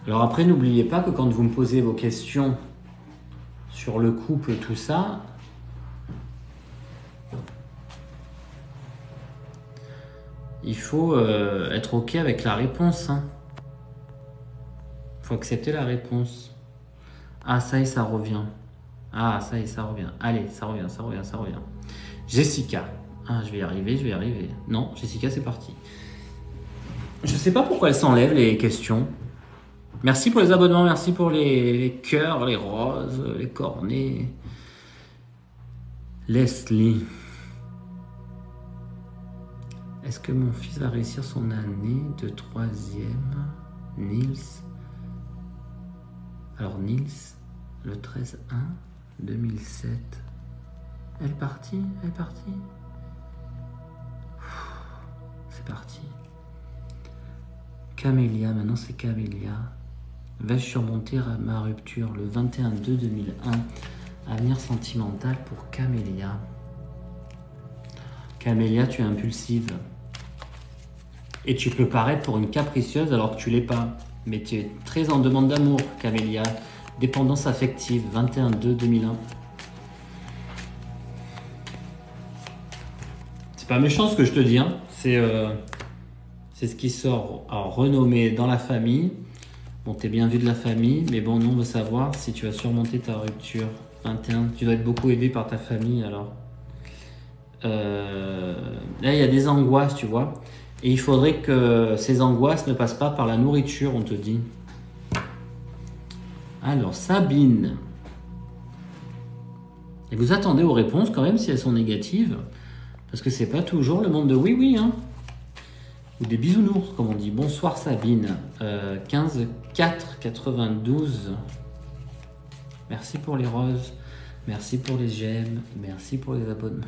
Alors après, n'oubliez pas que quand vous me posez vos questions sur le couple et tout ça, il faut être OK avec la réponse. Hein. Il faut accepter la réponse. Ah, ça y est, ça revient. Ah, ça y est, ça revient. Allez, ça revient, ça revient, ça revient. Jessica. Ah, je vais y arriver, je vais y arriver. Non, Jessica, c'est parti. Je sais pas pourquoi elle s'enlève les questions. Merci pour les abonnements, merci pour les cœurs, les roses, les cornets. Leslie. Est-ce que mon fils va réussir son année de 3e? Nils. Alors Nils, le 13/1/2007. Elle est partie, elle est partie. C'est parti. Camélia, maintenant c'est Camélia. Vais-je surmonter ma rupture le 21/2/2001? Avenir sentimental pour Camélia. Camélia, tu es impulsive. Et tu peux paraître pour une capricieuse alors que tu l'es pas. Mais tu es très en demande d'amour, Camélia. Dépendance affective, 21/2/2001. C'est pas méchant ce que je te dis, hein. C'est ce qui sort. Alors, renommé dans la famille. Bon, t'es bien vu de la famille, mais bon, nous, on veut savoir si tu as surmonté ta rupture. 21, tu dois être beaucoup aidé par ta famille, alors. Là, il y a des angoisses, tu vois. Et il faudrait que ces angoisses ne passent pas par la nourriture, on te dit. Alors, Sabine. Et vous attendez aux réponses quand même si elles sont négatives. Parce que c'est pas toujours le monde de oui, hein. Ou des bisounours, comme on dit. Bonsoir Sabine. 15/4/92. Merci pour les roses. Merci pour les j'aime. Merci pour les abonnements.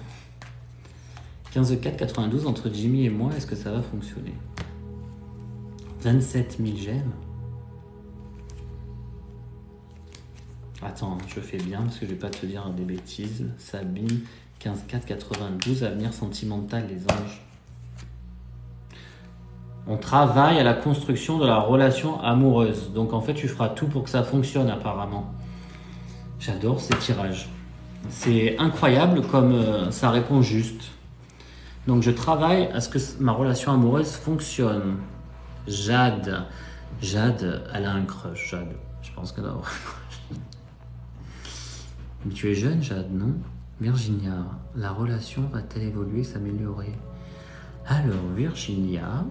15/4/92 entre Jimmy et moi, est-ce que ça va fonctionner? 27 000 j'aime. Attends, je fais bien parce que je vais pas te dire des bêtises. Sabine, 15/4/92, avenir sentimental, les anges. On travaille à la construction de la relation amoureuse. Donc en fait, tu feras tout pour que ça fonctionne apparemment. J'adore ces tirages. C'est incroyable comme ça répond juste. Donc je travaille à ce que ma relation amoureuse fonctionne. Jade. Jade, elle a un crush, Jade. Je pense qu'elle a un crush. Mais tu es jeune, Jade, non? Virginia, la relation va-t-elle évoluer, s'améliorer? Alors, Virginia,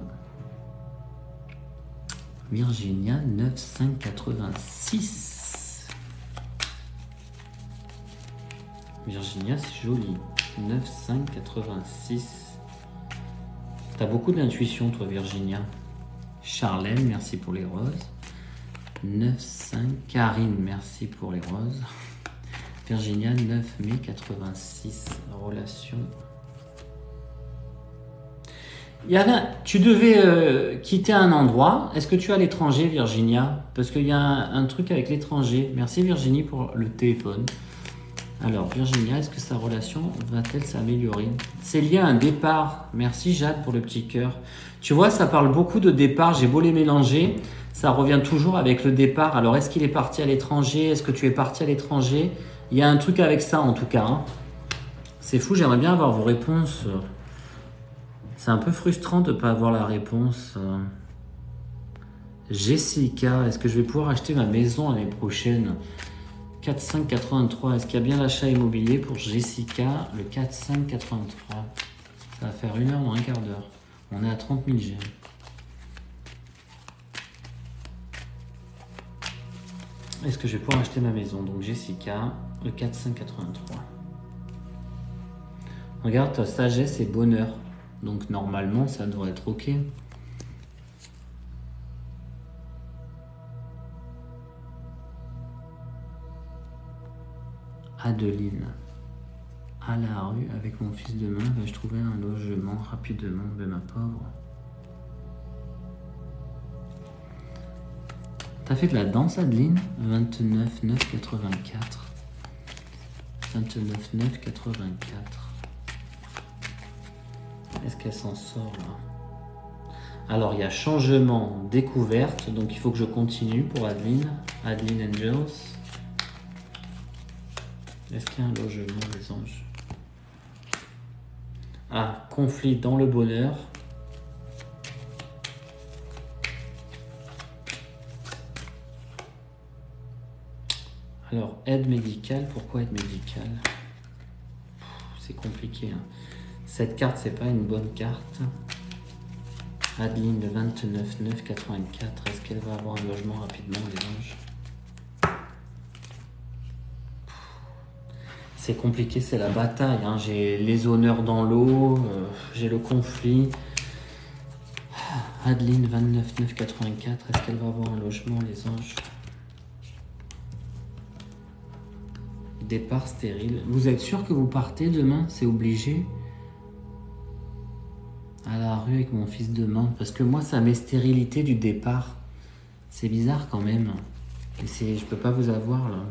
9/5/86. Virginia, c'est joli. 9/5/86. T'as beaucoup d'intuition, toi, Virginia. Charlène, merci pour les roses. 9/5. Karine, merci pour les roses. Virginia, 9/mai/86. Relation. Tu devais quitter un endroit. Est-ce que tu es à l'étranger, Virginia? Parce qu'il y a un truc avec l'étranger. Merci Virginie pour le téléphone. Alors, Virginia, est-ce que sa relation va-t-elle s'améliorer? C'est lié à un départ. Merci Jade pour le petit cœur. Tu vois, ça parle beaucoup de départ. J'ai beau les mélanger, ça revient toujours avec le départ. Alors, est-ce qu'il est parti à l'étranger? Est-ce que tu es parti à l'étranger? Il y a un truc avec ça en tout cas. Hein. C'est fou, j'aimerais bien avoir vos réponses. C'est un peu frustrant de ne pas avoir la réponse. Jessica, est-ce que je vais pouvoir acheter ma maison l'année prochaine? 4,583. Est-ce qu'il y a bien l'achat immobilier pour Jessica? Le 4,583. Ça va faire 1 heure dans un quart d'heure. On est à 30 000 j'aime. Est-ce que je vais pouvoir acheter ma maison? Donc Jessica, le 4,583. Regarde, sagesse et bonheur. Donc normalement, ça devrait être OK. Adeline. À la rue avec mon fils demain, vais-je trouver un logement rapidement? Ben ma pauvre. T'as fait de la danse, Adeline? 29 9 84. 29 9 84. Est-ce qu'elle s'en sort là? Alors il y a changement, découverte, donc il faut que je continue pour Adeline. Adeline Angels. Est-ce qu'il y a un logement, les anges? Ah, conflit dans le bonheur. Alors, aide médicale, pourquoi aide médicale? C'est compliqué. Hein. Cette carte, c'est pas une bonne carte. Adeline, le 29 9 84. Est-ce qu'elle va avoir un logement rapidement, les anges? C'est compliqué, c'est la bataille. Hein. J'ai les honneurs dans l'eau, j'ai le conflit. Adeline, 29 9 84. Est-ce qu'elle va avoir un logement, les anges? Départ stérile. Vous êtes sûr que vous partez demain? C'est obligé? À la rue avec mon fils demain. Parce que moi, ça met stérilité du départ. C'est bizarre quand même. Et je peux pas vous avoir là.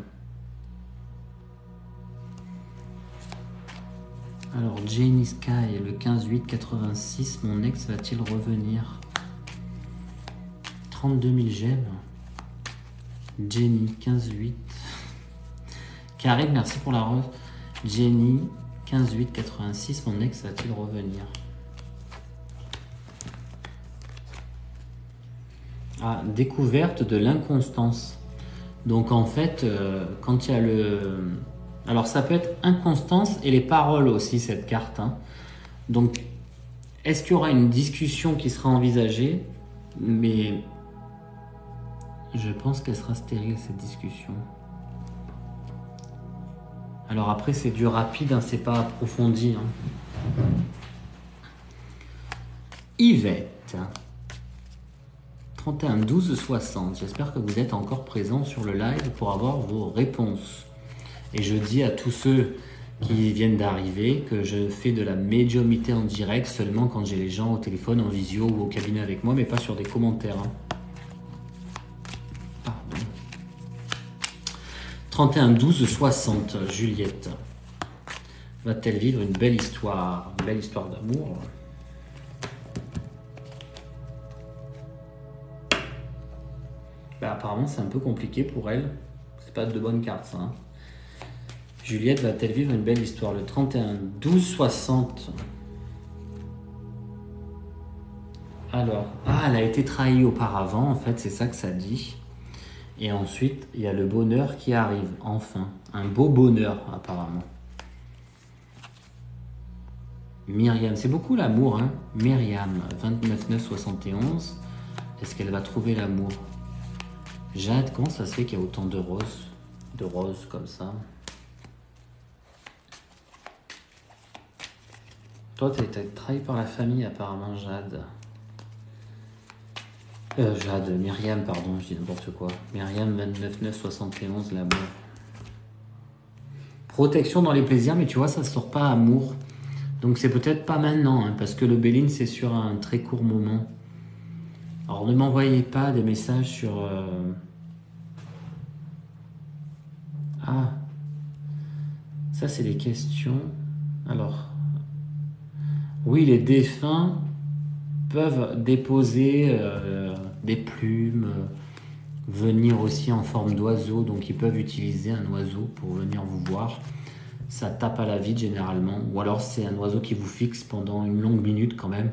Alors, Jenny Sky, le 15-8-86, mon ex va-t-il revenir? 32 000 j'aime. Jenny, 15-8. Karim, merci pour la rose. Jenny, 15-8-86, mon ex va-t-il revenir? Ah, découverte de l'inconstance. Donc en fait, quand il y a le... Alors ça peut être inconstance et les paroles aussi, cette carte. Hein. Donc, est-ce qu'il y aura une discussion qui sera envisagée? Mais je pense qu'elle sera stérile, cette discussion. Alors après, c'est du rapide, hein, c'est pas approfondi. Hein. Yvette. 31 12 60. J'espère que vous êtes encore présents sur le live pour avoir vos réponses. Et je dis à tous ceux qui viennent d'arriver que je fais de la médiumnité en direct seulement quand j'ai les gens au téléphone, en visio ou au cabinet avec moi, mais pas sur des commentaires. Hein. Pardon. 31 12 60. Juliette. Va-t-elle vivre une belle histoire d'amour? Bah, apparemment, c'est un peu compliqué pour elle. C'est pas de bonnes cartes, ça. Hein. Juliette va-t-elle vivre une belle histoire? Le 31 12 60. Alors, elle a été trahie auparavant, en fait, c'est ça que ça dit. Et ensuite, il y a le bonheur qui arrive, enfin. Un beau bonheur, apparemment. Myriam, c'est beaucoup l'amour, hein. Myriam, 29 9 71. Est-ce qu'elle va trouver l'amour? Jade, comment ça se fait qu'il y a autant de roses comme ça? Toi, tu as été trahi par la famille, apparemment, Jade. Myriam, pardon, je dis n'importe quoi. Myriam, 29 9 71, l'amour. Protection dans les plaisirs, mais tu vois, ça sort pas amour. Donc c'est peut-être pas maintenant, hein, parce que le Béline, c'est sur un très court moment. Alors ne m'envoyez pas des messages sur... Ah, ça c'est des questions. Alors, oui, les défunts peuvent déposer des plumes, venir aussi en forme d'oiseau, donc ils peuvent utiliser un oiseau pour venir vous voir. Ça tape à la vide généralement, ou alors c'est un oiseau qui vous fixe pendant une longue minute quand même,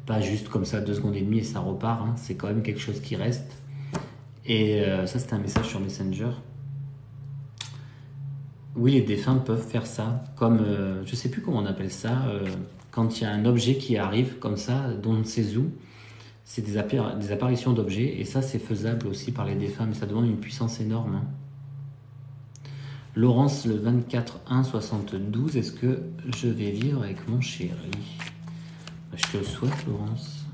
pas juste comme ça 2 secondes et demie et ça repart, hein. C'est quand même quelque chose qui reste. Et ça c'était un message sur Messenger. Oui, les défunts peuvent faire ça, comme je sais plus comment on appelle ça, quand il y a un objet qui arrive comme ça, dont on ne sait où. C'est des apparitions d'objets, et ça c'est faisable aussi par les défunts, mais ça demande une puissance énorme, hein. Laurence, le 24-1-72, est-ce que je vais vivre avec mon chéri? Je te le souhaite, Laurence.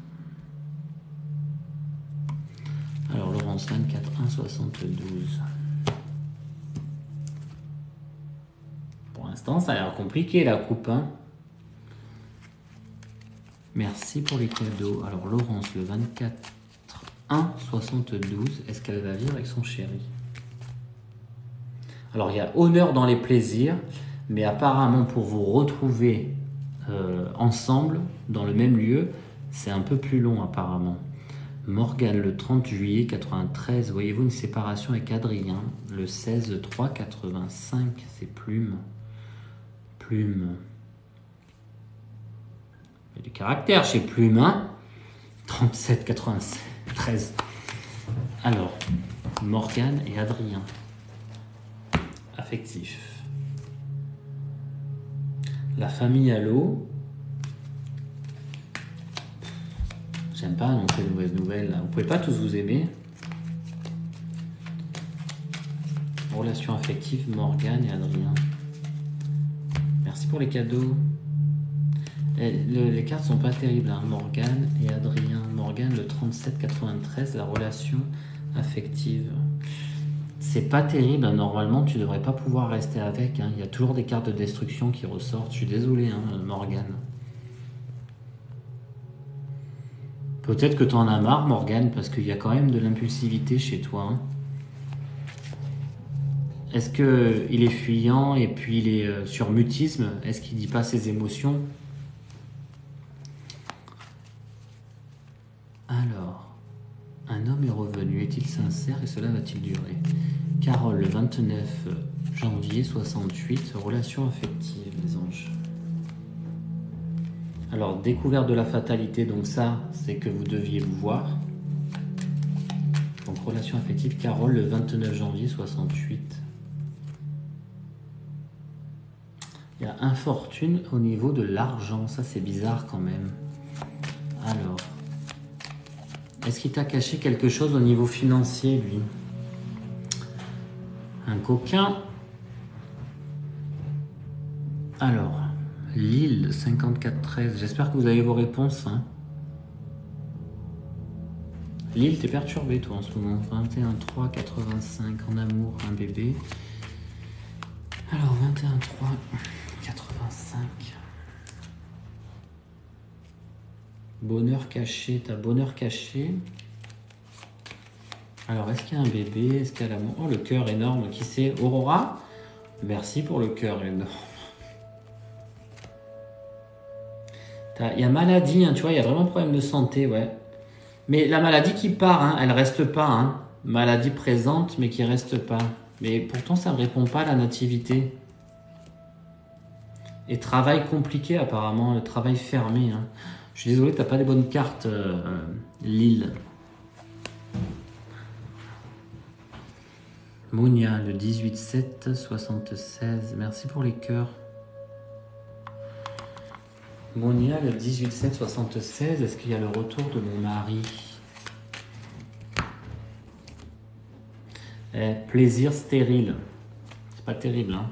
Alors, Laurence, 24-1-72. Pour l'instant, ça a l'air compliqué, la coupe, hein. Merci pour les cadeaux. Alors, Laurence, le 24-1-72, est-ce qu'elle va vivre avec son chéri? Alors, il y a honneur dans les plaisirs, mais apparemment, pour vous retrouver ensemble, dans le même lieu, c'est un peu plus long, apparemment. Morgane, le 30 juillet 93, voyez-vous une séparation avec Adrien? Le 16-3-85, c'est Plume. Plume. Il y a du caractère chez Plume, hein? 37-93. Alors, Morgane et Adrien. Affectif. La famille à l'eau. J'aime pas non plus les mauvaises nouvelles. Là. Vous pouvez pas tous vous aimer. Relation affective, Morgane et Adrien. Merci pour les cadeaux. Les cartes sont pas terribles, hein. Morgane et Adrien. Morgane, le 37-93, la relation affective. C'est pas terrible, hein. Normalement tu devrais pas pouvoir rester avec, hein. Il y a toujours des cartes de destruction qui ressortent. Je suis désolé, hein, Morgane. Peut-être que tu en as marre, Morgane, parce qu'il y a quand même de l'impulsivité chez toi, hein. Est-ce qu'il est fuyant et puis il est sur mutisme? Est-ce qu'il dit pas ses émotions? Alors, un homme est revenu, est-il sincère et cela va-t-il durer? Carole, le 29 janvier 68, relation affective, les anges. Alors, découverte de la fatalité, donc ça, c'est que vous deviez vous voir. Donc, relation affective, Carole, le 29 janvier 68. Il y a infortune au niveau de l'argent, ça c'est bizarre quand même. Alors, est-ce qu'il t'a caché quelque chose au niveau financier, lui? Un coquin. Alors, Lille, 54-13. J'espère que vous avez vos réponses, hein. Lille, t'es perturbé, toi, en ce moment. 21-3-85, en amour, un bébé. Alors, 21-3-85. Bonheur caché, t'as bonheur caché. Alors, est-ce qu'il y a un bébé? Est-ce qu'il y a l'amour? Oh, le cœur énorme. Qui c'est? Aurora? Merci pour le cœur énorme. Il y a maladie, hein, tu vois, il y a vraiment problème de santé, ouais. Mais la maladie qui part, hein, elle reste pas, hein. Maladie présente, mais qui reste pas. Mais pourtant, ça ne répond pas à la nativité. Et travail compliqué, apparemment, le travail fermé, hein. Je suis désolé, t'as pas les bonnes cartes, Lille. Monia, le 18-7-76. Merci pour les cœurs. Monia, le 18-7-76. Est-ce qu'il y a le retour de mon mari? Plaisir stérile. C'est pas terrible, hein.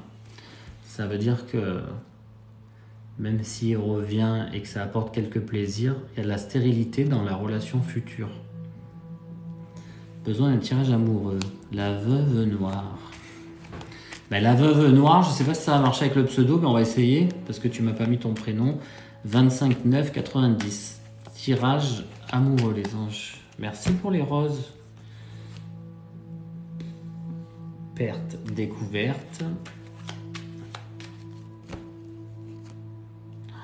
Ça veut dire que même s'il revient et que ça apporte quelques plaisirs, il y a de la stérilité dans la relation future. Besoin d'un tirage amoureux. La veuve noire. Ben, la veuve noire, je sais pas si ça va marcher avec le pseudo, mais on va essayer, parce que tu m'as pas mis ton prénom. 25-9-90. Tirage amoureux, les anges. Merci pour les roses. Perte, découverte.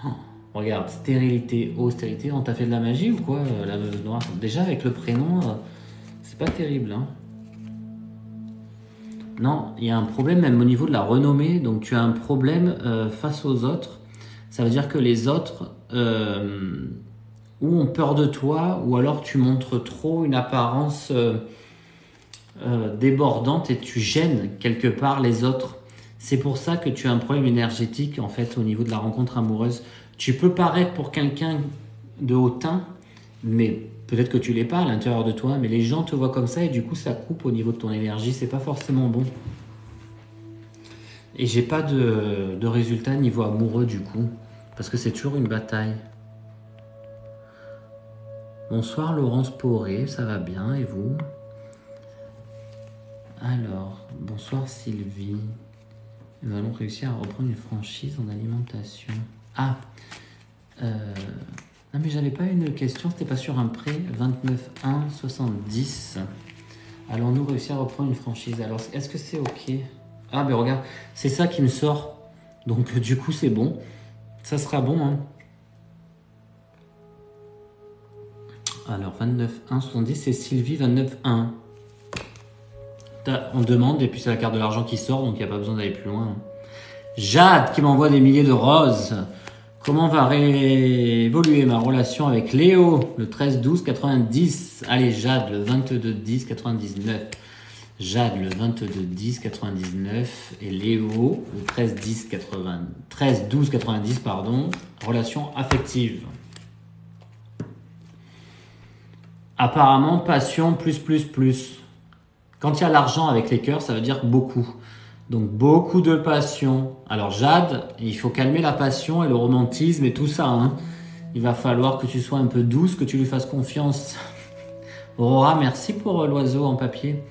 Oh, regarde, stérilité, austérité. On t'a fait de la magie ou quoi, la veuve noire? Déjà, avec le prénom, c'est pas terrible, hein. Non, il y a un problème même au niveau de la renommée. Donc tu as un problème face aux autres. Ça veut dire que les autres ou ont peur de toi, ou alors tu montres trop une apparence débordante et tu gênes quelque part les autres. C'est pour ça que tu as un problème énergétique en fait au niveau de la rencontre amoureuse. Tu peux paraître pour quelqu'un de hautain, mais peut-être que tu l'es pas à l'intérieur de toi, mais les gens te voient comme ça et du coup ça coupe au niveau de ton énergie, c'est pas forcément bon. Et j'ai pas de résultat niveau amoureux du coup, parce que c'est toujours une bataille. Bonsoir Laurence Poré, ça va bien et vous? Alors, bonsoir Sylvie. Nous allons réussir à reprendre une franchise en alimentation. Ah, non mais j'avais pas une question, c'était pas sur un prêt 29,1,70. Allons-nous réussir à reprendre une franchise? Alors, est-ce que c'est ok? Ah ben regarde, c'est ça qui me sort. Donc du coup c'est bon. Ça sera bon hein. Alors 29,1,70 c'est Sylvie 29,1. On demande et puis c'est la carte de l'argent qui sort donc il n'y a pas besoin d'aller plus loin. Jade qui m'envoie des milliers de roses. Comment va évoluer ma relation avec Léo le 13-12-90? Allez Jade le 22-10-99. Jade le 22-10-99 et Léo le 13-12-90 pardon. Relation affective. Apparemment passion plus. Quand il y a l'argent avec les cœurs, ça veut dire beaucoup. Donc beaucoup de passion. Alors Jade, il faut calmer la passion et le romantisme et tout ça. Hein. Il va falloir que tu sois un peu douce, que tu lui fasses confiance. Aurora, merci pour l'oiseau en papier.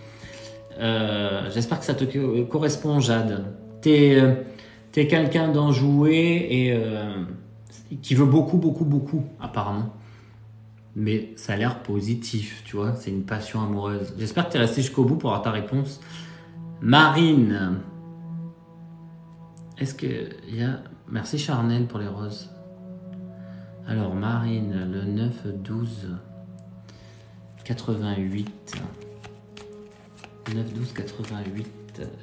J'espère que ça te correspond Jade. T'es quelqu'un d'enjoué et qui veut beaucoup apparemment. Mais ça a l'air positif, tu vois, c'est une passion amoureuse. J'espère que tu es resté jusqu'au bout pour avoir ta réponse. Marine. Est-ce que il y a... Merci Charnel pour les roses. Alors Marine, le 9-12-88. 9-12-88.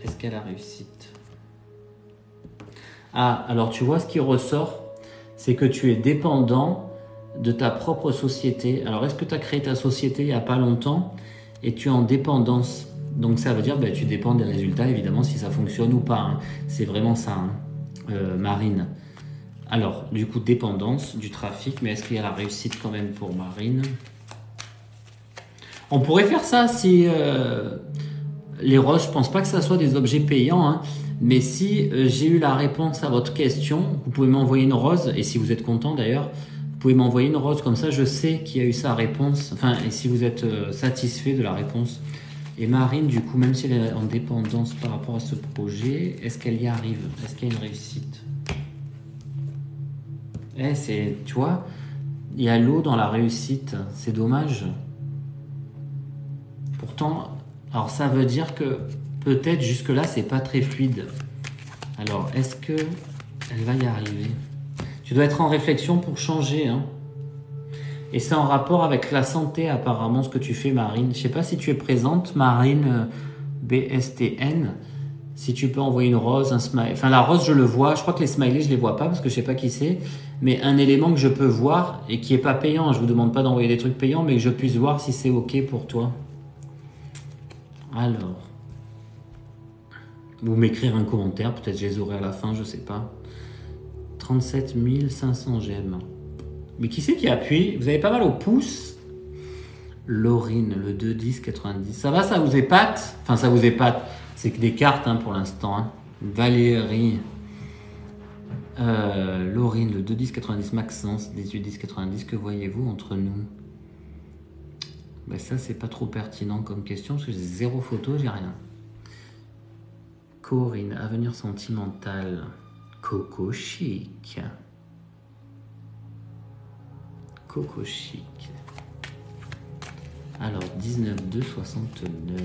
Est-ce qu'elle a réussite? Ah, alors tu vois ce qui ressort, c'est que tu es dépendant de ta propre société. Alors, est-ce que tu as créé ta société il n'y a pas longtemps et tu es en dépendance? Donc, ça veut dire que tu dépends des résultats, évidemment, si ça fonctionne ou pas. Hein. C'est vraiment ça, hein. Marine. Alors, du coup, dépendance du trafic, mais est-ce qu'il y a la réussite quand même pour Marine? On pourrait faire ça si... les roses, je pense pas que ça soit des objets payants, hein. Mais si j'ai eu la réponse à votre question, vous pouvez m'envoyer une rose, et si vous êtes content d'ailleurs, vous pouvez m'envoyer une rose, comme ça je sais qui a eu sa réponse, enfin, et si vous êtes satisfait de la réponse. Et Marine, du coup, même si elle est en dépendance par rapport à ce projet, est-ce qu'elle y arrive? Est-ce qu'il y a une réussite? C'est, tu vois, il y a l'eau dans la réussite, c'est dommage. Pourtant, alors ça veut dire que peut-être jusque-là, c'est pas très fluide. Alors, est-ce que elle va y arriver? Tu dois être en réflexion pour changer, hein. Et c'est en rapport avec la santé, apparemment, ce que tu fais, Marine. Je sais pas si tu es présente, Marine BSTN. Si tu peux envoyer une rose, un smiley. Enfin, la rose, je le vois. Je crois que les smileys, je les vois pas parce que je sais pas qui c'est. Mais un élément que je peux voir et qui est pas payant. Je vous demande pas d'envoyer des trucs payants, mais que je puisse voir si c'est OK pour toi. Alors. Vous m'écrire un commentaire. Peut-être je les aurai à la fin, je sais pas. 37 500 j'aime. Mais qui c'est qui appuie? Vous avez pas mal au pouce. Laurine, le 2-10-90. Ça va, ça vous épate? Enfin, ça vous épate. C'est que des cartes hein, pour l'instant. Hein. Valérie. Laurine, le 2-10-90. Maxence, 18-10-90. Que voyez-vous entre nous? Ben ça, c'est pas trop pertinent comme question parce que j'ai zéro photo, j'ai rien. Corinne, avenir sentimental. Coco chic. Coco chic. Alors, 19,269.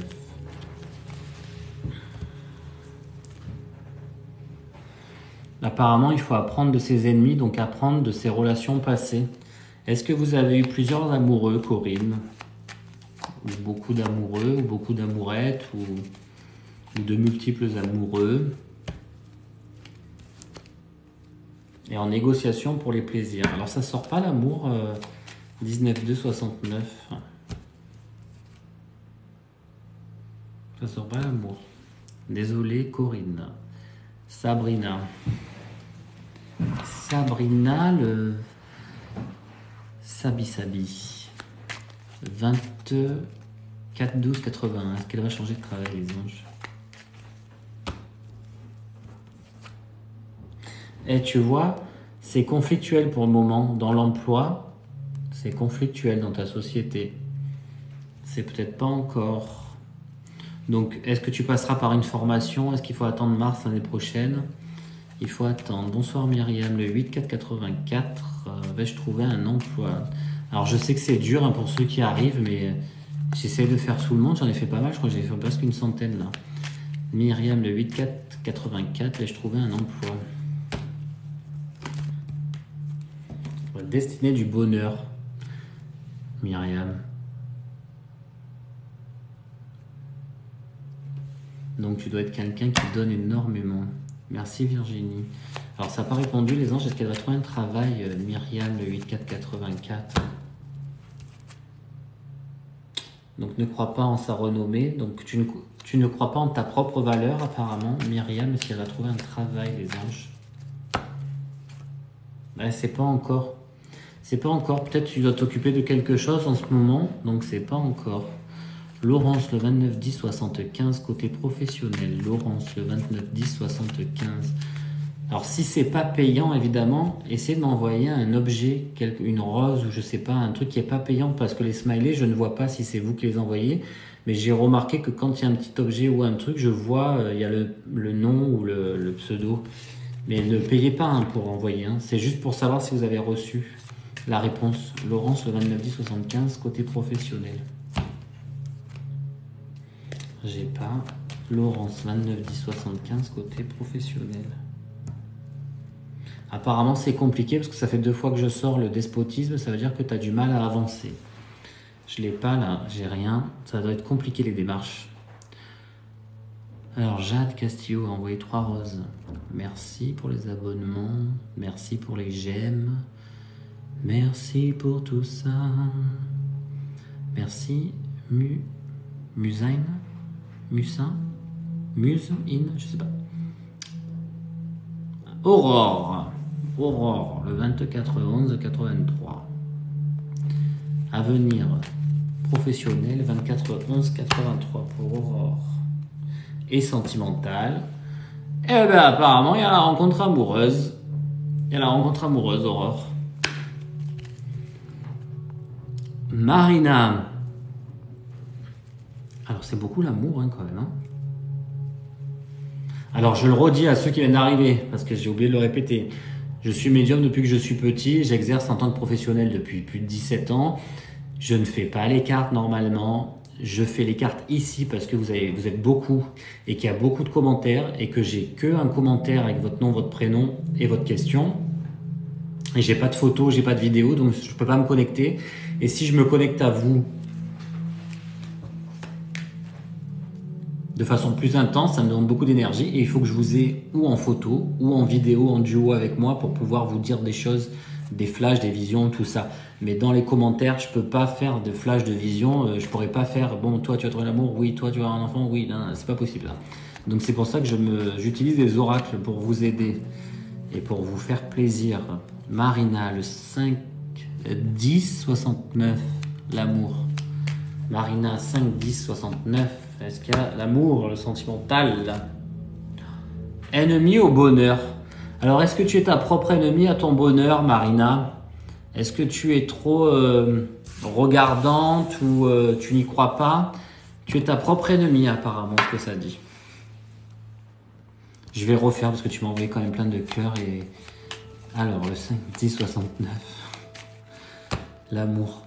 Apparemment, il faut apprendre de ses ennemis, donc apprendre de ses relations passées. Est-ce que vous avez eu plusieurs amoureux, Corinne? Ou beaucoup d'amoureux, ou beaucoup d'amourettes, ou ou de multiples amoureux. Et en négociation pour les plaisirs. Alors ça sort pas l'amour 19-2-69. Ça sort pas l'amour. Désolé Corinne. Sabrina. Sabrina le Sabi Sabi. 24-12-81. Est-ce qu'elle va changer de travail les anges? Et tu vois, c'est conflictuel pour le moment dans l'emploi, c'est conflictuel dans ta société. C'est peut-être pas encore. Donc, est-ce que tu passeras par une formation? Est-ce qu'il faut attendre mars l'année prochaine? Il faut attendre. Bonsoir Myriam, le 8-4-84. Vais-je trouver un emploi? Alors, je sais que c'est dur hein, pour ceux qui arrivent, mais j'essaie de faire tout le monde. J'en ai fait pas mal, je crois que j'ai fait presque une centaine là. Myriam, le 8-4-84. Vais-je trouver un emploi? Destinée du bonheur, Myriam. Donc tu dois être quelqu'un qui donne énormément. Merci Virginie. Alors ça n'a pas répondu les anges, est-ce qu'elle va trouver un travail, Myriam, le 8-4-84? Donc ne crois pas en sa renommée, donc tu ne crois pas en ta propre valeur apparemment. Myriam, est-ce qu'elle va trouver un travail les anges? Ouais, c'est pas encore. C'est pas encore, peut-être tu dois t'occuper de quelque chose en ce moment, donc c'est pas encore. Laurence, le 29-10-75, côté professionnel. Laurence, le 29-10-75. Alors si c'est pas payant, évidemment, essayez de m'envoyer un objet, une rose ou je sais pas, un truc qui est pas payant, parce que les smileys, je ne vois pas si c'est vous qui les envoyez, mais j'ai remarqué que quand il y a un petit objet ou un truc, je vois, il y a le nom ou le pseudo. Mais ne payez pas hein, pour envoyer, hein. C'est juste pour savoir si vous avez reçu. La réponse, Laurence, le 29-10-75, côté professionnel. J'ai pas. Laurence, 29-10-75, côté professionnel. Apparemment, c'est compliqué parce que ça fait 2 fois que je sors le despotisme, ça veut dire que tu as du mal à avancer. Je l'ai pas là, j'ai rien. Ça doit être compliqué les démarches. Alors, Jade Castillo a envoyé 3 roses. Merci pour les abonnements. Merci pour les j'aime. Merci pour tout ça. Merci Musin, je sais pas. Aurore, le 24-11-83. Avenir professionnel, 24-11-83 pour Aurore. Et sentimental. Eh ben apparemment il y a la rencontre amoureuse. Aurore. Marina. Alors c'est beaucoup l'amour hein, quand même. Hein. Alors je le redis à ceux qui viennent d'arriver, parce que j'ai oublié de le répéter. Je suis médium depuis que je suis petit, j'exerce en tant que professionnel depuis plus de 17 ans. Je ne fais pas les cartes normalement. Je fais les cartes ici parce que vous êtes beaucoup et qu'il y a beaucoup de commentaires et que j'ai que un commentaire avec votre nom, votre prénom et votre question. Et j'ai pas de photo, j'ai pas de vidéo, donc je peux pas me connecter. Et si je me connecte à vous de façon plus intense, ça me demande beaucoup d'énergie et il faut que je vous ai ou en photo ou en vidéo, en duo avec moi pour pouvoir vous dire des choses, des flashs, des visions, tout ça. Mais dans les commentaires, je peux pas faire de flash de vision, je pourrais pas faire bon toi tu as trouvé l'amour, oui, toi tu as un enfant, oui, non, c'est pas possible là. Donc c'est pour ça que j'utilise des oracles pour vous aider et pour vous faire plaisir. Marina, le 5-10-69, l'amour. Marina, 5-10-69. Est-ce qu'il y a l'amour, le sentimental? Ennemi au bonheur. Alors, est-ce que tu es ta propre ennemie à ton bonheur, Marina? Est-ce que tu es trop regardante ou tu n'y crois pas? Tu es ta propre ennemie, apparemment, ce que ça dit. Je vais refaire parce que tu m'as envoyé quand même plein de cœurs. Et... Alors, le 5-10-69. L'amour.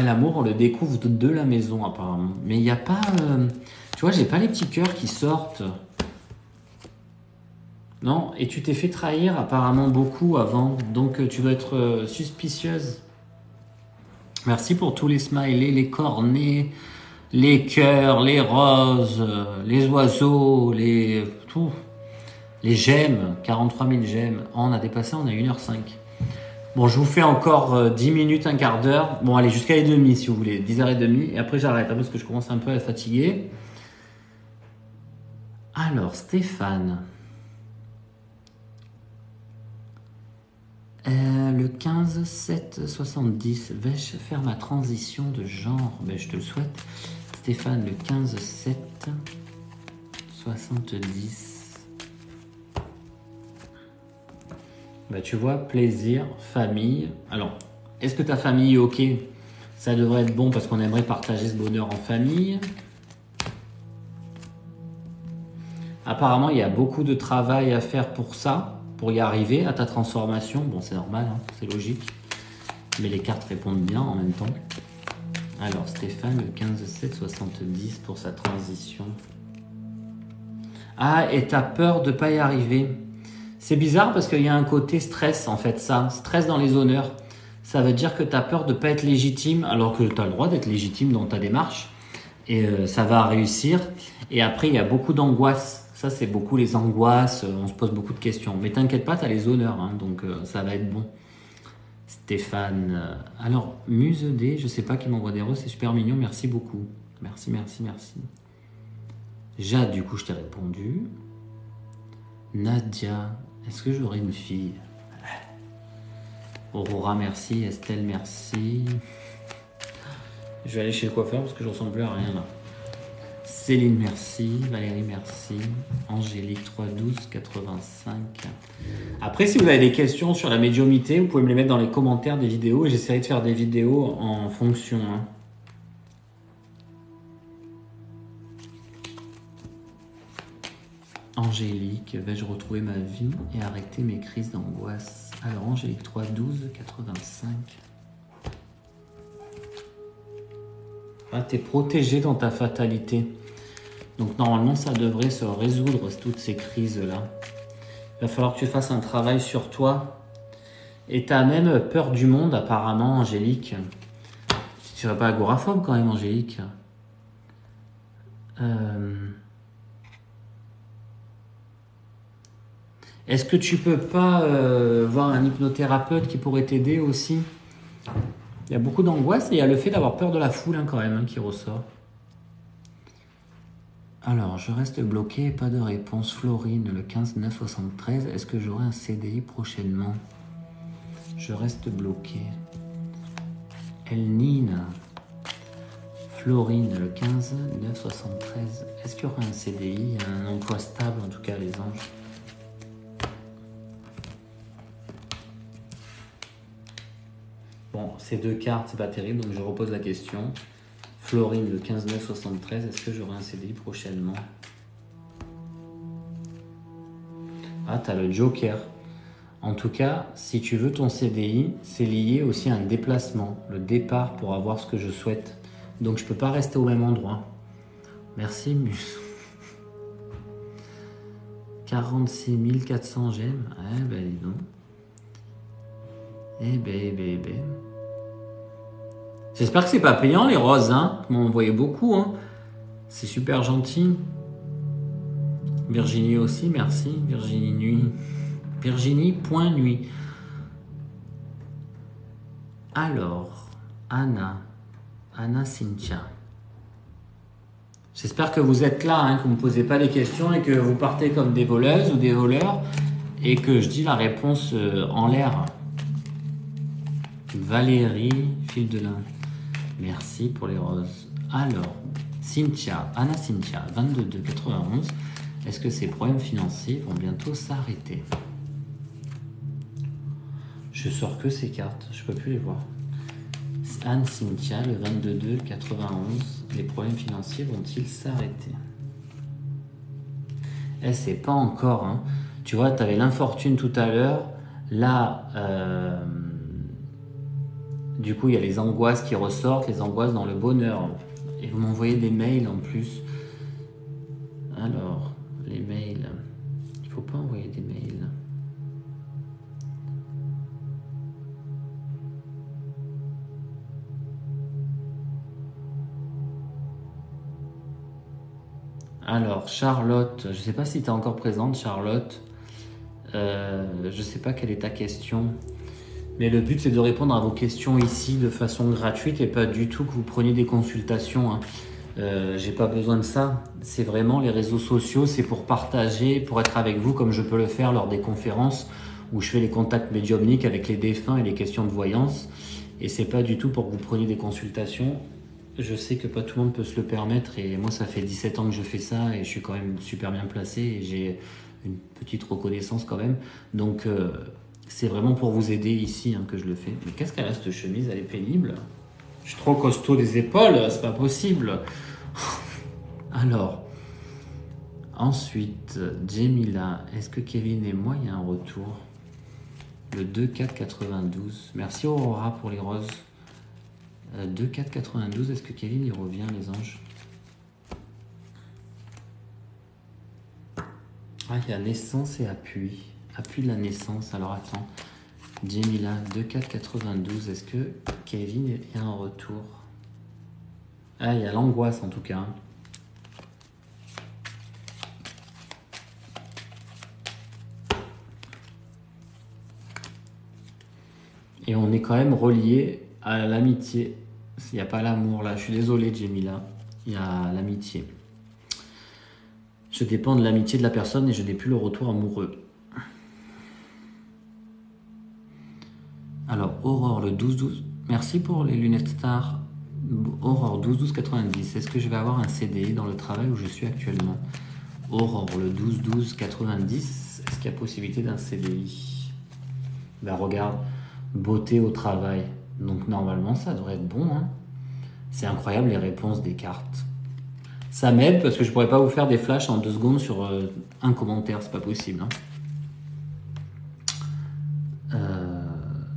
L'amour, on le découvre de la maison apparemment. Mais il n'y a pas... tu vois, j'ai pas les petits cœurs qui sortent. Non, et tu t'es fait trahir apparemment beaucoup avant. Donc tu dois être suspicieuse. Merci pour tous les smileys, les cornets, les cœurs, les roses, les oiseaux, tout. Les j'aime, 43 000 j'aime. Oh, on a dépassé, on a 1h05. Bon, je vous fais encore 10 minutes, un quart d'heure. Bon, allez, jusqu'à les demi si vous voulez, 10h30. Et après, j'arrête parce que je commence un peu à être fatigué. Alors, Stéphane. Le 15 7 70, vais-je faire ma transition de genre? Ben, je te le souhaite. Stéphane, le 15 7 70. Ben, tu vois, plaisir, famille. Alors, est-ce que ta famille est OK? Ça devrait être bon parce qu'on aimerait partager ce bonheur en famille. Apparemment, il y a beaucoup de travail à faire pour ça, pour y arriver à ta transformation. Bon, c'est normal, hein, c'est logique. Mais les cartes répondent bien en même temps. Alors, Stéphane, le 15-7-70 pour sa transition. Ah, et t'as peur de pas y arriver. C'est bizarre parce qu'il y a un côté stress, en fait, ça. Stress dans les honneurs. Ça veut dire que t'as peur de pas être légitime, alors que t'as le droit d'être légitime dans ta démarche. Et ça va réussir. Et après, il y a beaucoup d'angoisse. Ça, c'est beaucoup les angoisses. On se pose beaucoup de questions. Mais t'inquiète pas, t'as les honneurs, hein, donc ça va être bon. Stéphane. Alors, Muse D, je sais pas qui m'envoie des roses, c'est super mignon, merci beaucoup. Merci, merci, merci. Jade, du coup, je t'ai répondu. Nadia, est-ce que j'aurai une fille? Aurora, merci. Estelle, merci. Je vais aller chez le coiffeur parce que je ressemble plus à rien là. Céline, merci. Valérie, merci. Angélique, 312-85. Après, si vous avez des questions sur la médiumnité, vous pouvez me les mettre dans les commentaires des vidéos et j'essaierai de faire des vidéos en fonction. Hein. Angélique, vais-je retrouver ma vie et arrêter mes crises d'angoisse? Alors, Angélique, 312-85. Ah, t'es protégé dans ta fatalité. Donc normalement, ça devrait se résoudre, toutes ces crises-là. Il va falloir que tu fasses un travail sur toi. Et t'as même peur du monde, apparemment, Angélique. Tu serais pas agoraphobe quand même, Angélique. Est-ce que tu peux pas voir un hypnothérapeute qui pourrait t'aider aussi? Il y a beaucoup d'angoisse et il y a le fait d'avoir peur de la foule hein, quand même hein, qui ressort. Alors, je reste bloqué, pas de réponse. Florine, le 15-9-73. Est-ce que j'aurai un CDI prochainement? Je reste bloqué. Elnine. Florine, le 15-9-73. Est-ce qu'il y aura un CDI, un emploi stable, en tout cas, les anges? Bon, ces deux cartes, c'est pas terrible, donc je repose la question. Florine, le 15-9-73, est-ce que j'aurai un CDI prochainement? Ah, t'as le Joker. En tout cas, si tu veux ton CDI, c'est lié aussi à un déplacement, le départ pour avoir ce que je souhaite. Donc je peux pas rester au même endroit. Merci, Mus. 46 400 j'aime. Eh ben, dis donc. Eh ben. J'espère que c'est pas payant les roses, hein. Vous m'en envoyez beaucoup, hein. C'est super gentil. Virginie aussi, merci. Virginie Nuit. Virginie, point nuit. Alors, Anna Cynthia. J'espère que vous êtes là, hein, que vous ne me posez pas les questions et que vous partez comme des voleuses ou des voleurs et que je dis la réponse en l'air. Valérie, fil de lin. Merci pour les roses. Alors, Anna Cynthia, 22-91. Est-ce que ces problèmes financiers vont bientôt s'arrêter? Je sors que ces cartes, je peux plus les voir. Anne Cynthia, le 22-91. Les problèmes financiers vont-ils s'arrêter? Eh, c'est pas encore. Hein. Tu vois, tu avais l'infortune tout à l'heure. Là, du coup, il y a les angoisses qui ressortent, les angoisses dans le bonheur. Et vous m'envoyez des mails en plus. Alors, les mails. Il faut pas envoyer des mails. Alors, Charlotte, je sais pas si tu es encore présente, Charlotte. Je sais pas quelle est ta question. Mais le but, c'est de répondre à vos questions ici de façon gratuite et pas du tout que vous preniez des consultations, hein. J'ai pas besoin de ça. C'est vraiment les réseaux sociaux, c'est pour partager, pour être avec vous comme je peux le faire lors des conférences où je fais les contacts médiumniques avec les défunts et les questions de voyance. Et c'est pas du tout pour que vous preniez des consultations. Je sais que pas tout le monde peut se le permettre et moi ça fait 17 ans que je fais ça et je suis quand même super bien placé et j'ai une petite reconnaissance quand même. Donc c'est vraiment pour vous aider ici hein, que je le fais. Mais qu'est-ce qu'elle a cette chemise? Elle est pénible. Je suis trop costaud des épaules, c'est pas possible. Alors, ensuite, Jemila, est-ce que Kevin et moi, il y a un retour? Le 2-4-92. Merci Aurora pour les roses. 2-4-92, est-ce que Kevin, il revient, les anges? Ah, il y a naissance et appui. Appui de la naissance, alors attends. Jemila, 2-4-92, est-ce que Kevin est en retour? Ah, il y a l'angoisse en tout cas. Et on est quand même relié à l'amitié. Il n'y a pas l'amour là. Je suis désolé, Jemila. Il y a l'amitié. Je dépends de l'amitié de la personne et je n'ai plus le retour amoureux. Alors, Aurore, le 12-12. Merci pour les lunettes Star. Aurore, 12-12-90. Est-ce que je vais avoir un CDI dans le travail où je suis actuellement? Aurore, le 12-12-90. Est-ce qu'il y a possibilité d'un CDI? Ben regarde, beauté au travail. Donc normalement, ça devrait être bon. Hein. C'est incroyable les réponses des cartes. Ça m'aide parce que je pourrais pas vous faire des flashs en 2 secondes sur un commentaire. C'est pas possible. Hein.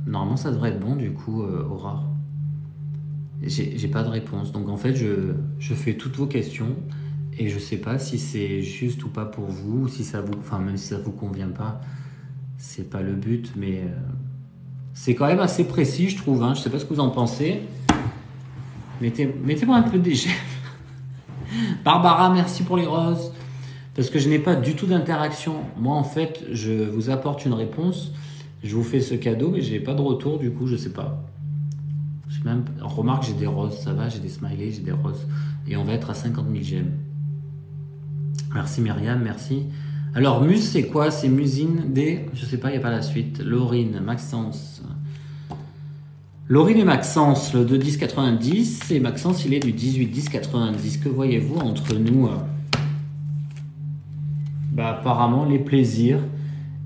Normalement, ça devrait être bon du coup, Aurore. J'ai pas de réponse. Donc en fait, je fais toutes vos questions et je sais pas si c'est juste ou pas pour vous, ou si ça vous, enfin même si ça vous convient pas, c'est pas le but, mais c'est quand même assez précis, je trouve. Hein. Je sais pas ce que vous en pensez. Mettez-moi un peu des j'aime. Barbara, merci pour les roses. Parce que je n'ai pas du tout d'interaction. Moi, en fait, je vous apporte une réponse, je vous fais ce cadeau, mais j'ai pas de retour, du coup, je sais pas. Même, remarque, j'ai des roses, ça va, j'ai des smileys, j'ai des roses. Et on va être à 50 000 j'aime. Merci Myriam, merci. Alors, Muse, c'est quoi? C'est Musine des... Je sais pas, il n'y a pas la suite. Laurine, Maxence. Laurine et Maxence, le 2-10-90. Et Maxence, il est du 18-10-90. Que voyez-vous entre nous? Bah, apparemment, les plaisirs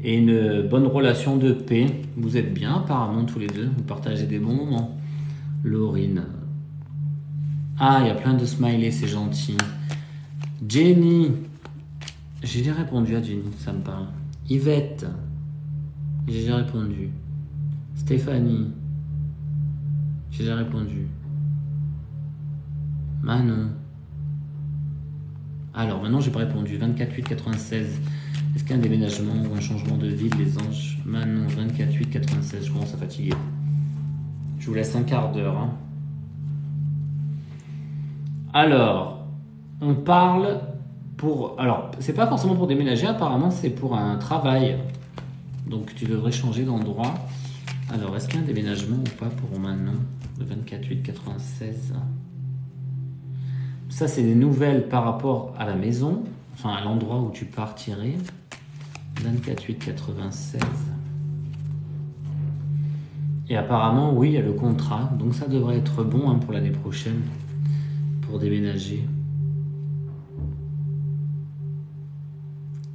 et une bonne relation de paix. Vous êtes bien, apparemment, tous les deux. Vous partagez des bons moments. Laurine. Ah, il y a plein de smileys, c'est gentil. Jenny. J'ai déjà répondu à Jenny, ça me parle. Yvette. J'ai déjà répondu. Stéphanie. J'ai déjà répondu. Manon. Alors, maintenant, j'ai pas répondu. 24-8-96. Est-ce qu'il y a un déménagement ou un changement de ville, les anges? Manon, 24-8-96. Je commence à fatiguer. Je vous laisse un quart d'heure. Hein. Alors, on parle pour... Alors, c'est pas forcément pour déménager, apparemment, c'est pour un travail. Donc, tu devrais changer d'endroit. Alors, est-ce qu'il y a un déménagement ou pas pour Manon? Le 24-8-96. Ça, c'est des nouvelles par rapport à la maison, enfin à l'endroit où tu partirais. 24-8-96. Et apparemment, oui, il y a le contrat. Donc ça devrait être bon hein, pour l'année prochaine, pour déménager.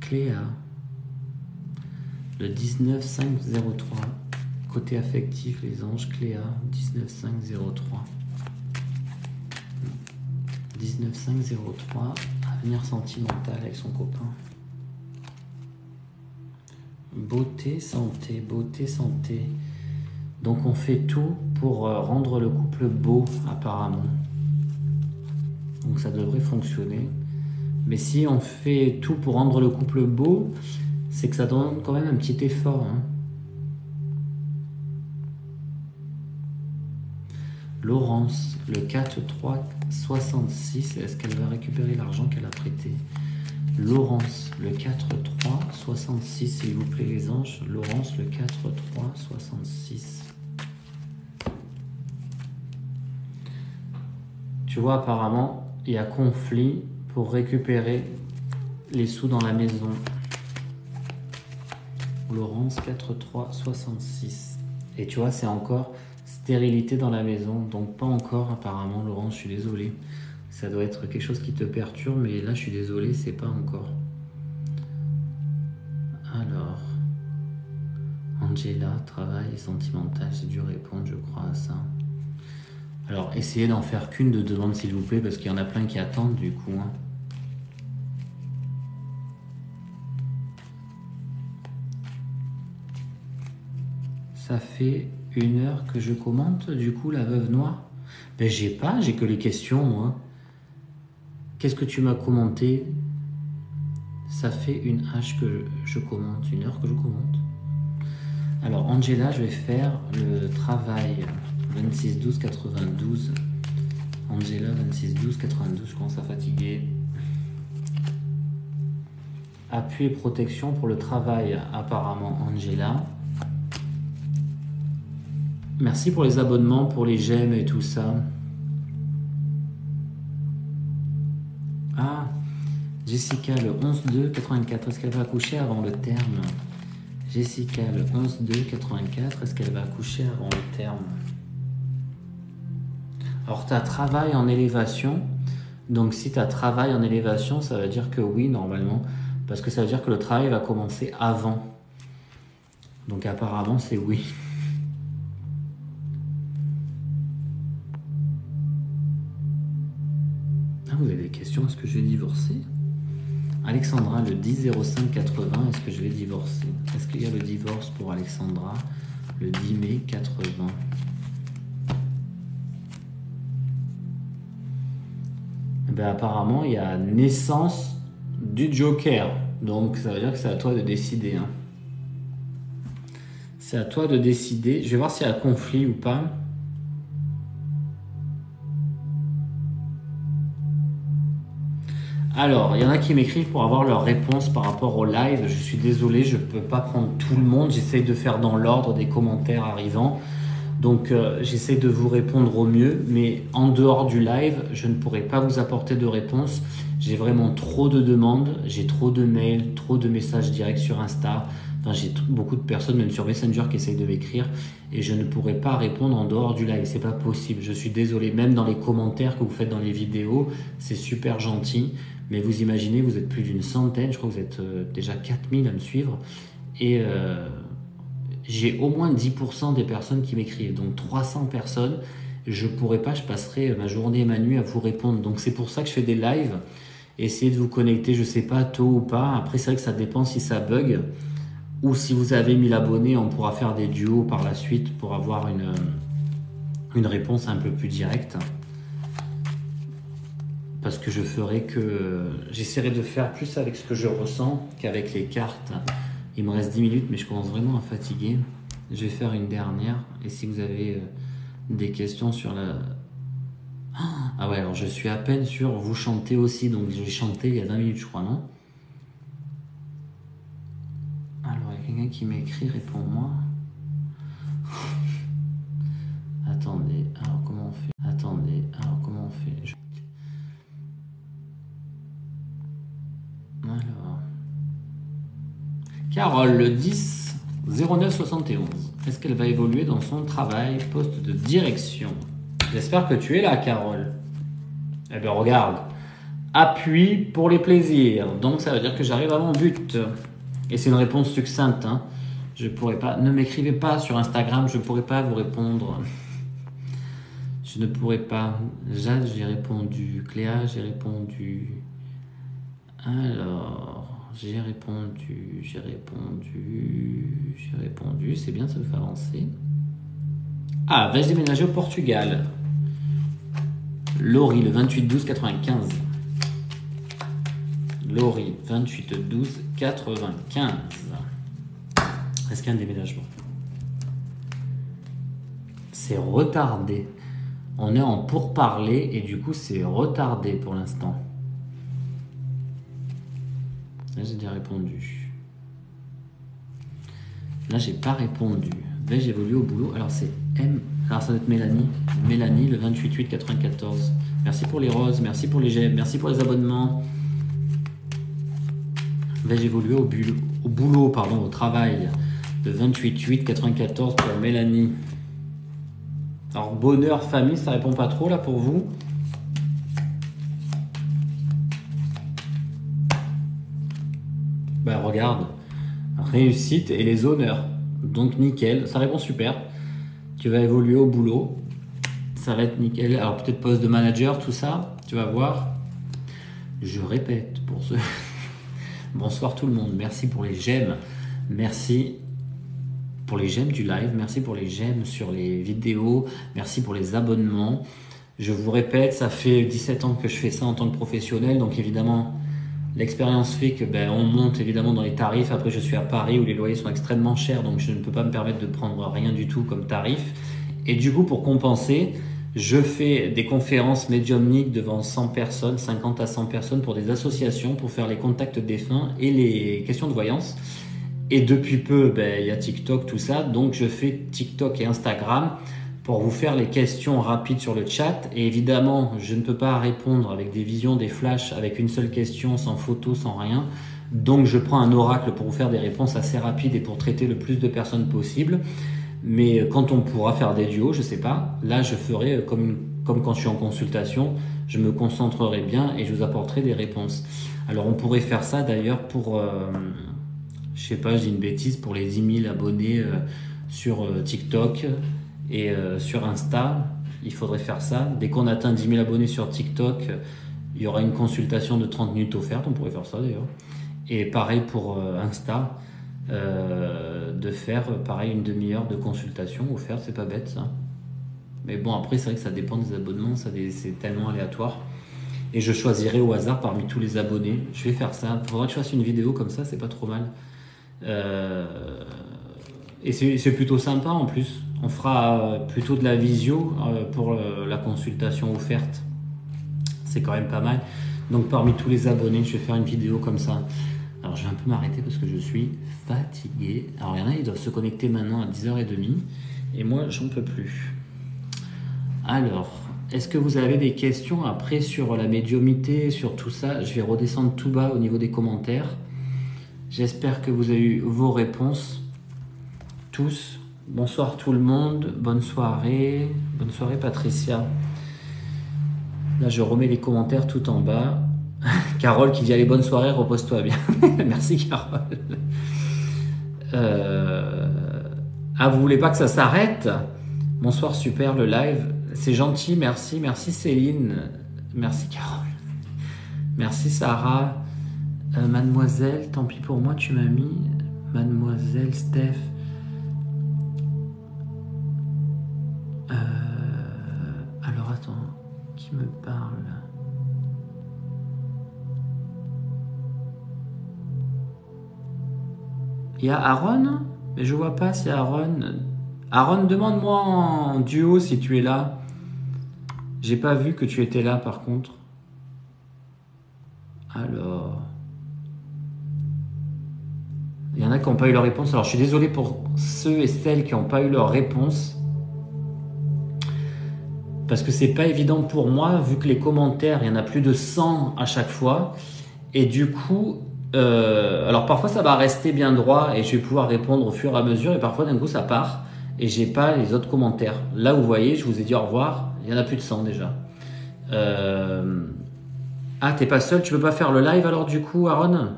Cléa. Le 19-5-03. Côté affectif, les anges, Cléa. 19-5-03. 19-5-03. Avenir sentimental avec son copain. Beauté, santé, beauté, santé. Donc on fait tout pour rendre le couple beau apparemment. Donc ça devrait fonctionner. Mais si on fait tout pour rendre le couple beau, c'est que ça demande quand même un petit effort. Hein. Laurence, le 4-3 66. Est-ce qu'elle va récupérer l'argent qu'elle a prêté? Laurence, le 4, 3, 66, s'il vous plaît les anges. Laurence, le 4, 3, 66. Tu vois, apparemment, il y a conflit pour récupérer les sous dans la maison. Laurence, 4, 3, 66. Et tu vois, c'est encore stérilité dans la maison. Donc pas encore, apparemment, Laurence, je suis désolé. Ça doit être quelque chose qui te perturbe, mais là, je suis désolé, c'est pas encore. Alors, Angela, travail et sentimental, j'ai dû répondre, je crois, à ça. Alors, essayez d'en faire qu'une de demande, s'il vous plaît, parce qu'il y en a plein qui attendent, du coup. Hein. Ça fait 1 heure que je commente, du coup, la veuve noire. Ben, j'ai que les questions, moi. Qu'est-ce que tu m'as commenté? Ça fait 1 heure que je commente, 1 heure que je commente. Alors, Angela, je vais faire le travail 26 12 92. Angela, 26 12 92, je commence à fatiguer. Appui et protection pour le travail, apparemment, Angela. Merci pour les abonnements, pour les j'aime et tout ça. Ah, Jessica, le 11-2, 84. Est-ce qu'elle va accoucher avant le terme? Jessica, le 11-2, 84. Est-ce qu'elle va accoucher avant le terme? Alors, tu as travail en élévation. Donc, si tu as travail en élévation, ça veut dire que oui, normalement. Parce que ça veut dire que le travail va commencer avant. Donc, apparemment, c'est oui. Ah, vous avez des questions? Est-ce que je vais divorcer? Alexandra, le 10-05-80. Est-ce que je vais divorcer? Est-ce qu'il y a le divorce pour Alexandra le 10 mai 80? Ben, apparemment, il y a naissance du Joker. Donc, ça veut dire que c'est à toi de décider. Hein. C'est à toi de décider. Je vais voir s'il y a conflit ou pas. Alors, il y en a qui m'écrivent pour avoir leur réponse par rapport au live. Je suis désolé, je ne peux pas prendre tout le monde. J'essaye de faire dans l'ordre des commentaires arrivants. Donc, j'essaie de vous répondre au mieux. Mais en dehors du live, je ne pourrai pas vous apporter de réponse. J'ai vraiment trop de demandes. J'ai trop de mails, trop de messages directs sur Insta. Enfin, j'ai beaucoup de personnes, même sur Messenger, qui essayent de m'écrire. Et je ne pourrai pas répondre en dehors du live. C'est pas possible. Je suis désolé. Même dans les commentaires que vous faites dans les vidéos, c'est super gentil. Mais vous imaginez, vous êtes plus d'une centaine, je crois que vous êtes déjà 4000 à me suivre. Et j'ai au moins 10% des personnes qui m'écrivent. Donc 300 personnes, je pourrais pas, je passerai ma journée et ma nuit à vous répondre. Donc c'est pour ça que je fais des lives. Essayez de vous connecter, je sais pas, tôt ou pas. Après, c'est vrai que ça dépend si ça bug. Ou si vous avez 1000 abonnés, on pourra faire des duos par la suite pour avoir une réponse un peu plus directe. Parce que je ferai que... J'essaierai de faire plus avec ce que je ressens qu'avec les cartes. Il me reste 10 minutes, mais je commence vraiment à fatiguer. Je vais faire une dernière. Et si vous avez des questions sur la... Ah ouais, alors je suis à peine sur vous chantez aussi. Donc j'ai chanté il y a 20 minutes, je crois, non? Alors, il y a quelqu'un qui m'écrit, réponds-moi. Attendez, alors comment on fait? Attendez, alors comment on fait? Alors. Carole, le 10 09 71. Est-ce qu'elle va évoluer dans son travail, poste de direction? J'espère que tu es là, Carole. Eh bien, regarde. Appui pour les plaisirs. Donc, ça veut dire que j'arrive à mon but. Et c'est une réponse succincte. Hein. Je pourrais pas. Ne m'écrivez pas sur Instagram, je ne pourrais pas vous répondre. Je ne pourrais pas. Jade, j'ai répondu. Cléa, j'ai répondu. Alors, j'ai répondu. C'est bien, ça me fait avancer. Ah, vais-je déménager au Portugal? Laurie, le 28-12-95. Laurie, 28-12-95. Est-ce qu'il y a un déménagement? C'est retardé. On est en pourparlers et du coup, c'est retardé pour l'instant. Là, j'ai déjà répondu. Là, j'ai pas répondu. Vais-je évoluer au boulot? Alors, c'est M. Alors, ça doit être Mélanie. Mélanie, le 28/8/94. Merci pour les roses, merci pour les j'aime, merci pour les abonnements. Vais-je évoluer au boulot, pardon, au travail? Le 28/8/94 pour Mélanie. Alors, bonheur, famille, ça répond pas trop là pour vous? Bah, regarde. Réussite et les honneurs. Donc, nickel. Ça répond super. Tu vas évoluer au boulot. Ça va être nickel. Alors, peut-être poste de manager, tout ça. Tu vas voir. Je répète pour ceux. Bonsoir tout le monde. Merci pour les j'aime. Merci pour les j'aime du live. Merci pour les j'aime sur les vidéos. Merci pour les abonnements. Je vous répète, ça fait 17 ans que je fais ça en tant que professionnel. Donc évidemment, l'expérience fait que on monte évidemment dans les tarifs. Après, je suis à Paris où les loyers sont extrêmement chers. Donc je ne peux pas me permettre de prendre rien du tout comme tarif. Et du coup, pour compenser, je fais des conférences médiumniques devant 100 personnes, 50 à 100 personnes pour des associations, pour faire les contacts défunts et les questions de voyance. Et depuis peu, il y a TikTok, tout ça. Donc, je fais TikTok et Instagram pour vous faire les questions rapides sur le chat. Et évidemment, je ne peux pas répondre avec des visions, des flashs, avec une seule question, sans photo, sans rien. Donc, je prends un oracle pour vous faire des réponses assez rapides et pour traiter le plus de personnes possible. Mais quand on pourra faire des duos, je sais pas, là je ferai comme quand je suis en consultation, je me concentrerai bien et je vous apporterai des réponses. Alors on pourrait faire ça d'ailleurs pour, je sais pas, je dis une bêtise, pour les 10 000 abonnés sur TikTok et sur Insta, il faudrait faire ça. Dès qu'on atteint 10 000 abonnés sur TikTok, il y aura une consultation de 30 minutes offerte, on pourrait faire ça d'ailleurs. Et pareil pour Insta. De faire pareil une demi-heure de consultation offerte, c'est pas bête ça. Mais bon, après c'est vrai que ça dépend des abonnements, c'est tellement aléatoire. Et je choisirai au hasard parmi tous les abonnés. Je vais faire ça. Il faudra que je fasse une vidéo comme ça, c'est pas trop mal. Et c'est plutôt sympa en plus. On fera plutôt de la visio pour la consultation offerte. C'est quand même pas mal. Donc parmi tous les abonnés, je vais faire une vidéo comme ça. Alors je vais un peu m'arrêter parce que je suis fatigué. Alors il y en a, ils doivent se connecter maintenant à 10h30 et moi j'en peux plus. Alors, est-ce que vous avez des questions après sur la médiumnité, sur tout ça? Je vais redescendre tout bas au niveau des commentaires. J'espère que vous avez eu vos réponses. Tous. Bonsoir tout le monde. Bonne soirée. Bonne soirée Patricia. Là je remets les commentaires tout en bas. Carole qui dit allez bonne soirée, repose-toi bien. Merci Carole. Ah vous voulez pas que ça s'arrête? Bonsoir, super le live. C'est gentil, merci, merci Céline. Merci Carole. Merci Sarah. Mademoiselle, tant pis pour moi, tu m'as mis. Mademoiselle Steph. Alors attends, qui me parle? Il y a Aaron? Mais je vois pas si Aaron... Aaron, demande-moi en duo si tu es là. J'ai pas vu que tu étais là par contre. Alors... Il y en a qui n'ont pas eu leur réponse. Alors je suis désolé pour ceux et celles qui n'ont pas eu leur réponse. Parce que c'est pas évident pour moi, vu que les commentaires, il y en a plus de 100 à chaque fois. Et du coup... alors parfois ça va rester bien droit et je vais pouvoir répondre au fur et à mesure et parfois d'un coup ça part et j'ai pas les autres commentaires. Là vous voyez, je vous ai dit au revoir, il y en a plus de 100 déjà. Ah t'es pas seul, tu peux pas faire le live alors du coup Aaron?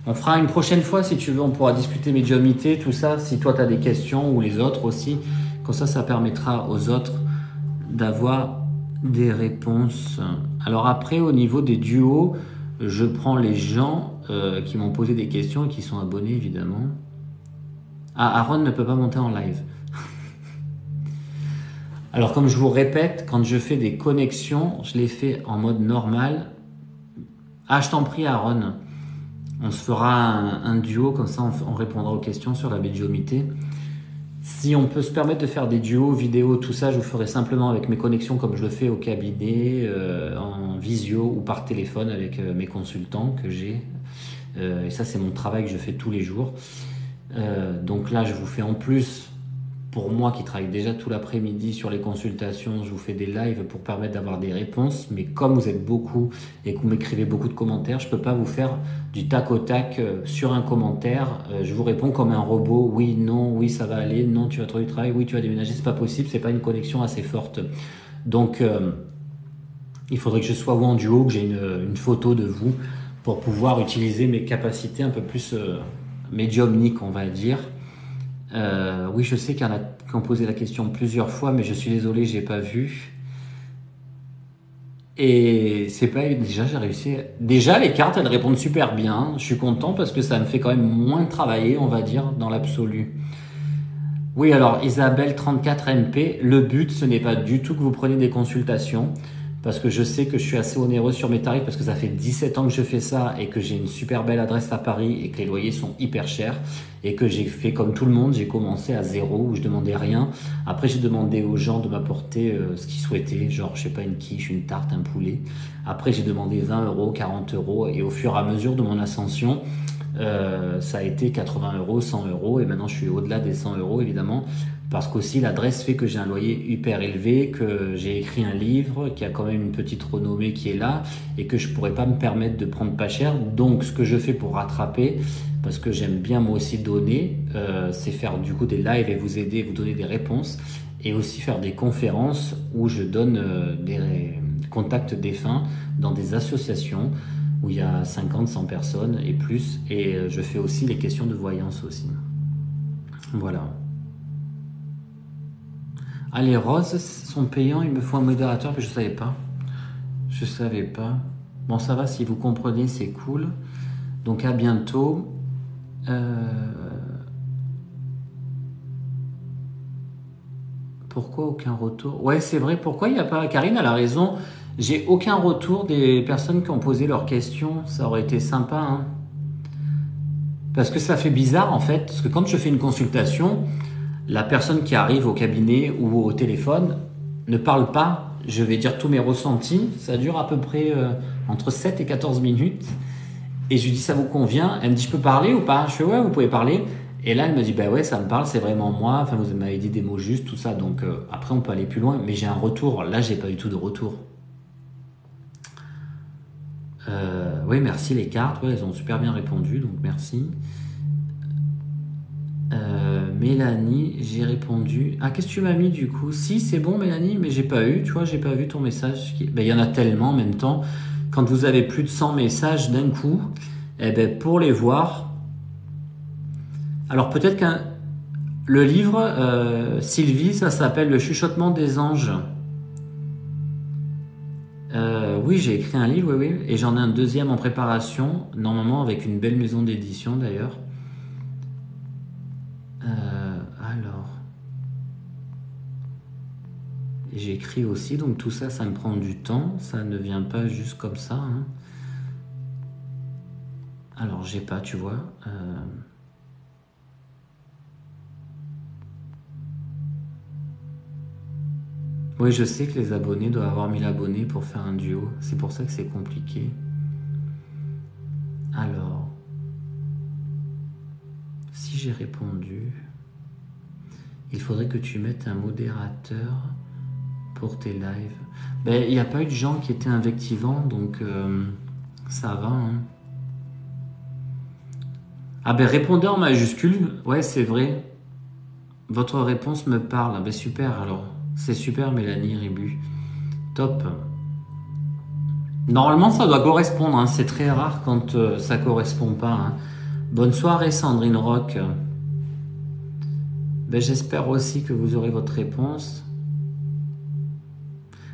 On fera une prochaine fois si tu veux, on pourra discuter médiumnité, tout ça, si toi tu as des questions ou les autres aussi. Comme ça permettra aux autres d'avoir des réponses. Alors après au niveau des duos, je prends les gens qui m'ont posé des questions et qui sont abonnés évidemment. Ah, Aaron ne peut pas monter en live. Alors comme je vous répète, quand je fais des connexions, je les fais en mode normal. Ah, je t'en prie Aaron. On se fera un duo, comme ça on répondra aux questions sur la médiumnité. Si on peut se permettre de faire des duos, vidéos, tout ça, je vous ferai simplement avec mes connexions comme je le fais au cabinet, en visio ou par téléphone avec mes consultants que j'ai. Et ça, c'est mon travail que je fais tous les jours. Donc là, je vous fais en plus, pour moi qui travaille déjà tout l'après-midi sur les consultations, je vous fais des lives pour permettre d'avoir des réponses. Mais comme vous êtes beaucoup et que vous m'écrivez beaucoup de commentaires, je ne peux pas vous faire du tac au tac sur un commentaire. Je vous réponds comme un robot. Oui, non, oui, ça va aller. Non, tu vas trouver du travail. Oui, tu vas déménager. C'est pas possible. C'est pas une connexion assez forte. Donc, il faudrait que je sois ou en duo, que j'ai une photo de vous pour pouvoir utiliser mes capacités un peu plus médiumniques, on va dire. Oui, je sais qu'il y en a qui ont posé la question plusieurs fois, mais je suis désolé, j'ai pas vu. Et c'est pas déjà j'ai réussi. Déjà les cartes, elles répondent super bien. Je suis content parce que ça me fait quand même moins travailler, on va dire, dans l'absolu. Oui, alors Isabelle 34 MP, le but ce n'est pas du tout que vous preniez des consultations. Parce que je sais que je suis assez onéreux sur mes tarifs parce que ça fait 17 ans que je fais ça et que j'ai une super belle adresse à Paris et que les loyers sont hyper chers et que j'ai fait comme tout le monde, j'ai commencé à zéro où je demandais rien. Après, j'ai demandé aux gens de m'apporter ce qu'ils souhaitaient, genre, je sais pas, une quiche, une tarte, un poulet. Après, j'ai demandé 20 euros, 40 euros et au fur et à mesure de mon ascension, ça a été 80 euros, 100 euros et maintenant je suis au-delà des 100 euros évidemment. Parce qu'aussi l'adresse fait que j'ai un loyer hyper élevé, que j'ai écrit un livre, qui a quand même une petite renommée qui est là, et que je pourrais pas me permettre de prendre pas cher. Donc ce que je fais pour rattraper, parce que j'aime bien moi aussi donner, c'est faire du coup des lives et vous aider, vous donner des réponses, et aussi faire des conférences où je donne des contacts défunts dans des associations où il y a 50, 100 personnes et plus, et je fais aussi les questions de voyance aussi. Voilà. Ah, les roses sont payants, il me faut un modérateur, mais je savais pas. Je savais pas. Bon, ça va, si vous comprenez, c'est cool. Donc à bientôt. Pourquoi aucun retour? Ouais, c'est vrai, pourquoi il n'y a pas... Karine, elle a raison. J'ai aucun retour des personnes qui ont posé leurs questions. Ça aurait été sympa, hein. Parce que ça fait bizarre, en fait. Parce que quand je fais une consultation, la personne qui arrive au cabinet ou au téléphone ne parle pas. Je vais dire tous mes ressentis. Ça dure à peu près entre 7 et 14 minutes. Et je lui dis, ça vous convient? Elle me dit, je peux parler ou pas? Je fais, ouais, vous pouvez parler. Et là, elle me dit, bah ouais, ça me parle, c'est vraiment moi. Enfin, vous m'avez dit des mots justes, tout ça. Donc après, on peut aller plus loin. Mais j'ai un retour. Là, j'ai pas du tout de retour. Oui, merci les cartes. Ouais, elles ont super bien répondu. Donc merci. Mélanie, j'ai répondu. Ah, qu'est-ce que tu m'as mis du coup? Si, c'est bon Mélanie, mais j'ai pas eu, tu vois, j'ai pas vu ton message. Ben, y en a tellement en même temps. Quand vous avez plus de 100 messages d'un coup, eh ben, pour les voir. Alors peut-être qu'un le livre, Sylvie, ça s'appelle Le chuchotement des anges. Oui, j'ai écrit un livre, oui, oui, et j'en ai un deuxième en préparation, normalement avec une belle maison d'édition d'ailleurs. Alors, j'écris aussi, donc tout ça, ça me prend du temps, ça ne vient pas juste comme ça, hein. Alors, j'ai pas, tu vois. Oui, je sais que les abonnés doivent avoir 1000 abonnés pour faire un duo, c'est pour ça que c'est compliqué. Alors, si j'ai répondu... Il faudrait que tu mettes un modérateur pour tes lives. Ben, il n'y a pas eu de gens qui étaient invectivants, donc ça va. Hein. Ah ben répondez en majuscule. Ouais, c'est vrai. Votre réponse me parle. Ah ben super alors. C'est super Mélanie Ribu. Top. Normalement ça doit correspondre. Hein. C'est très rare quand ça correspond pas. Hein. Bonne soirée Sandrine Rock. Ben, j'espère aussi que vous aurez votre réponse.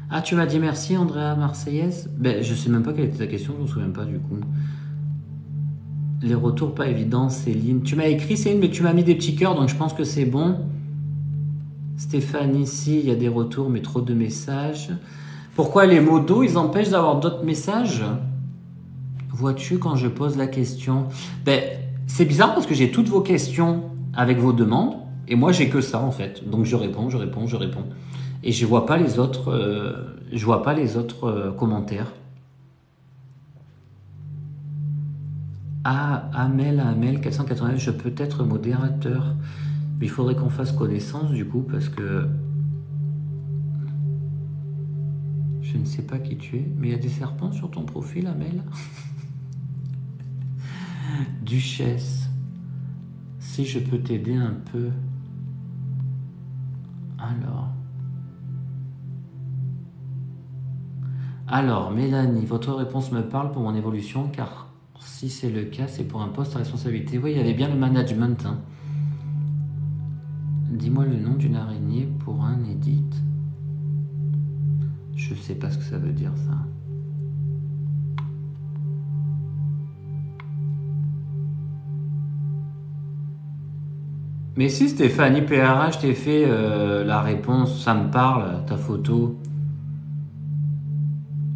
Ah, tu m'as dit merci, Andrea Marseillaise? Ben, je sais même pas quelle était ta question, je me souviens pas du coup. Les retours pas évidents, Céline. Tu m'as écrit, Céline, mais tu m'as mis des petits cœurs, donc je pense que c'est bon. Stéphane, ici, il y a des retours, mais trop de messages. Pourquoi les modos, ils empêchent d'avoir d'autres messages? Vois-tu quand je pose la question? Ben, c'est bizarre parce que j'ai toutes vos questions avec vos demandes. Et moi, j'ai que ça en fait. Donc je réponds. Et je vois pas les autres, commentaires. Ah, Amel 480, je peux être modérateur. Mais il faudrait qu'on fasse connaissance du coup parce que je ne sais pas qui tu es. Mais il y a des serpents sur ton profil, Amel. Duchesse, si je peux t'aider un peu. Alors, Mélanie, votre réponse me parle pour mon évolution, car si c'est le cas, c'est pour un poste à responsabilité. Oui, il y avait bien le management. Hein. Dis-moi le nom d'une araignée pour un edit. Je sais pas ce que ça veut dire, ça. Mais si Stéphanie PRA, je t'ai fait la réponse, ça me parle, ta photo.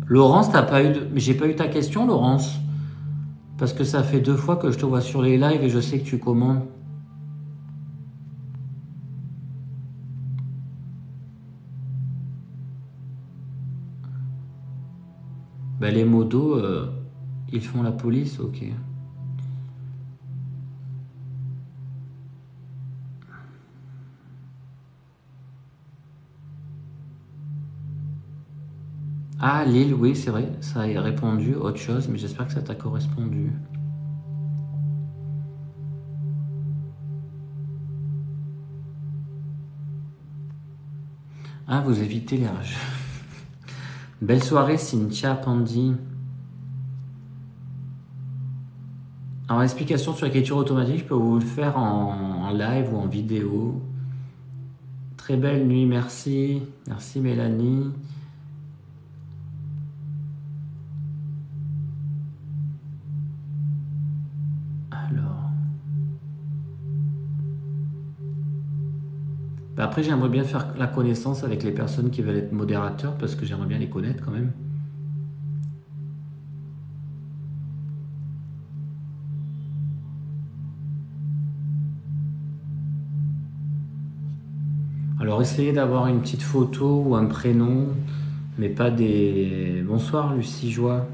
Laurence, t'as pas eu de... Mais j'ai pas eu ta question, Laurence. Parce que ça fait 2 fois que je te vois sur les lives et je sais que tu commandes. Ben, les modos, ils font la police, ok. Ah, Lille, oui, c'est vrai, ça a répondu, autre chose, mais j'espère que ça t'a correspondu. Ah, vous évitez les rages. Belle soirée, Cynthia Pandy. Alors, explication sur l'écriture automatique, je peux vous le faire en live ou en vidéo. Très belle nuit, merci. Merci, Mélanie. Alors. Ben après, j'aimerais bien faire la connaissance avec les personnes qui veulent être modérateurs parce que j'aimerais bien les connaître quand même. Alors, essayez d'avoir une petite photo ou un prénom, mais pas des... Bonsoir, Lucie Joie.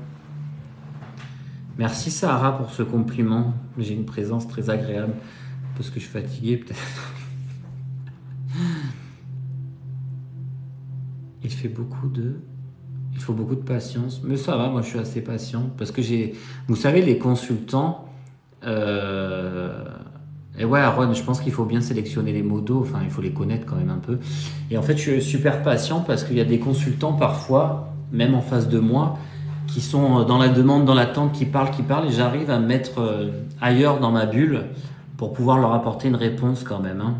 Merci, Sarah, pour ce compliment. J'ai une présence très agréable. Parce que je suis fatigué, peut-être. Il faut beaucoup de patience. Mais ça va, moi, je suis assez patient. Parce que vous savez, les consultants... Et ouais, Aaron, je pense qu'il faut bien sélectionner les modos, enfin il faut les connaître quand même un peu. Et en fait, je suis super patient parce qu'il y a des consultants parfois, même en face de moi, qui sont dans la demande, dans l'attente, qui parlent, et j'arrive à me mettre ailleurs dans ma bulle pour pouvoir leur apporter une réponse quand même. Hein.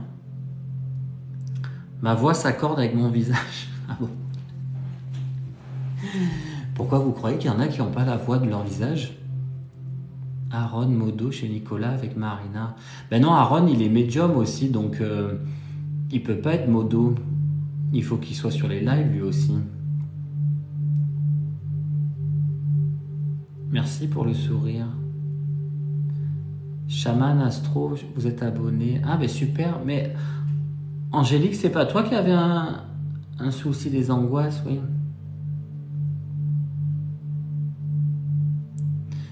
Ma voix s'accorde avec mon visage. Ah bon. Pourquoi vous croyez qu'il y en a qui n'ont pas la voix de leur visage ? Aaron modo chez Nicolas avec Marina. Ben non, Aaron il est médium aussi, donc il peut pas être modo. Il faut qu'il soit sur les lives lui aussi. Merci pour le sourire. Chaman Astro, vous êtes abonné. Ah ben super, mais Angélique, c'est pas toi qui avais un souci des angoisses, oui.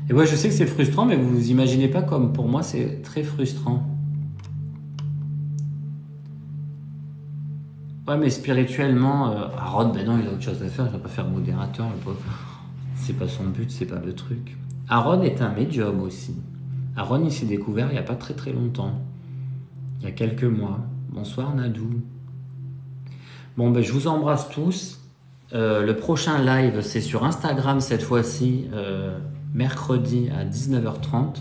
Et ouais, je sais que c'est frustrant, mais vous vous imaginez pas comme pour moi, c'est très frustrant. Ouais, mais spirituellement, Aaron, ben non, il a autre chose à faire, il va pas faire modérateur, le pauvre. C'est pas son but, c'est pas le truc. Aaron est un médium aussi. Aaron, il s'est découvert il y a pas très très longtemps. Il y a quelques mois. Bonsoir Nadou. Bon, ben je vous embrasse tous. Le prochain live, c'est sur Instagram cette fois-ci. Mercredi à 19h30.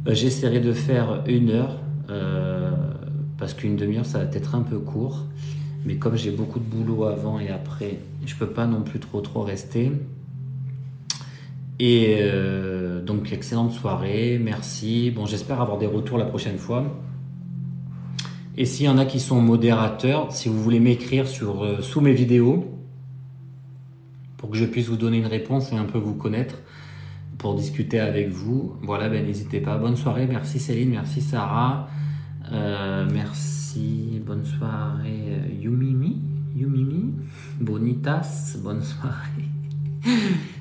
J'essaierai de faire 1 heure parce qu'une demi-heure ça va être un peu court, mais comme j'ai beaucoup de boulot avant et après, je peux pas non plus trop rester. Et donc excellente soirée, merci. Bon, j'espère avoir des retours la prochaine fois. Et s'il y en a qui sont modérateurs, si vous voulez m'écrire sous mes vidéos pour que je puisse vous donner une réponse et un peu vous connaître, pour discuter avec vous. Voilà, ben n'hésitez pas. Bonne soirée, merci Céline, merci Sarah. Merci, bonne soirée Yumimi, Bonitas, bonne soirée.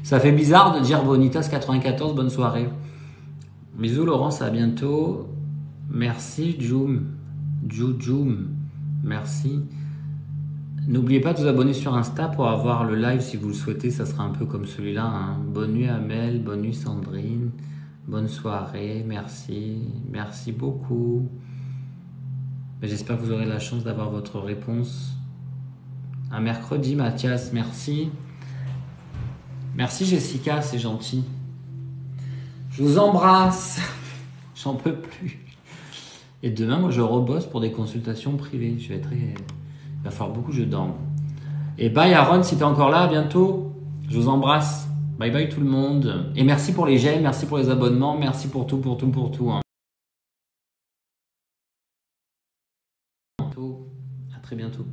Ça fait bizarre de dire Bonitas 94, bonne soirée. Bisous Laurence, à bientôt. Merci Jum, merci. N'oubliez pas de vous abonner sur Insta pour avoir le live si vous le souhaitez, ça sera un peu comme celui-là. Hein. Bonne nuit Amel, bonne nuit Sandrine, bonne soirée, merci beaucoup. J'espère que vous aurez la chance d'avoir votre réponse. Un mercredi, Mathias, merci. Merci Jessica, c'est gentil. Je vous embrasse. J'en peux plus. Et demain, moi, je rebosse pour des consultations privées. Il va falloir beaucoup que je dorme. Et bye Aaron, si t'es encore là, à bientôt. Je vous embrasse. Bye bye tout le monde. Et merci pour les j'aime, merci pour les abonnements, merci pour tout. Hein. À très bientôt.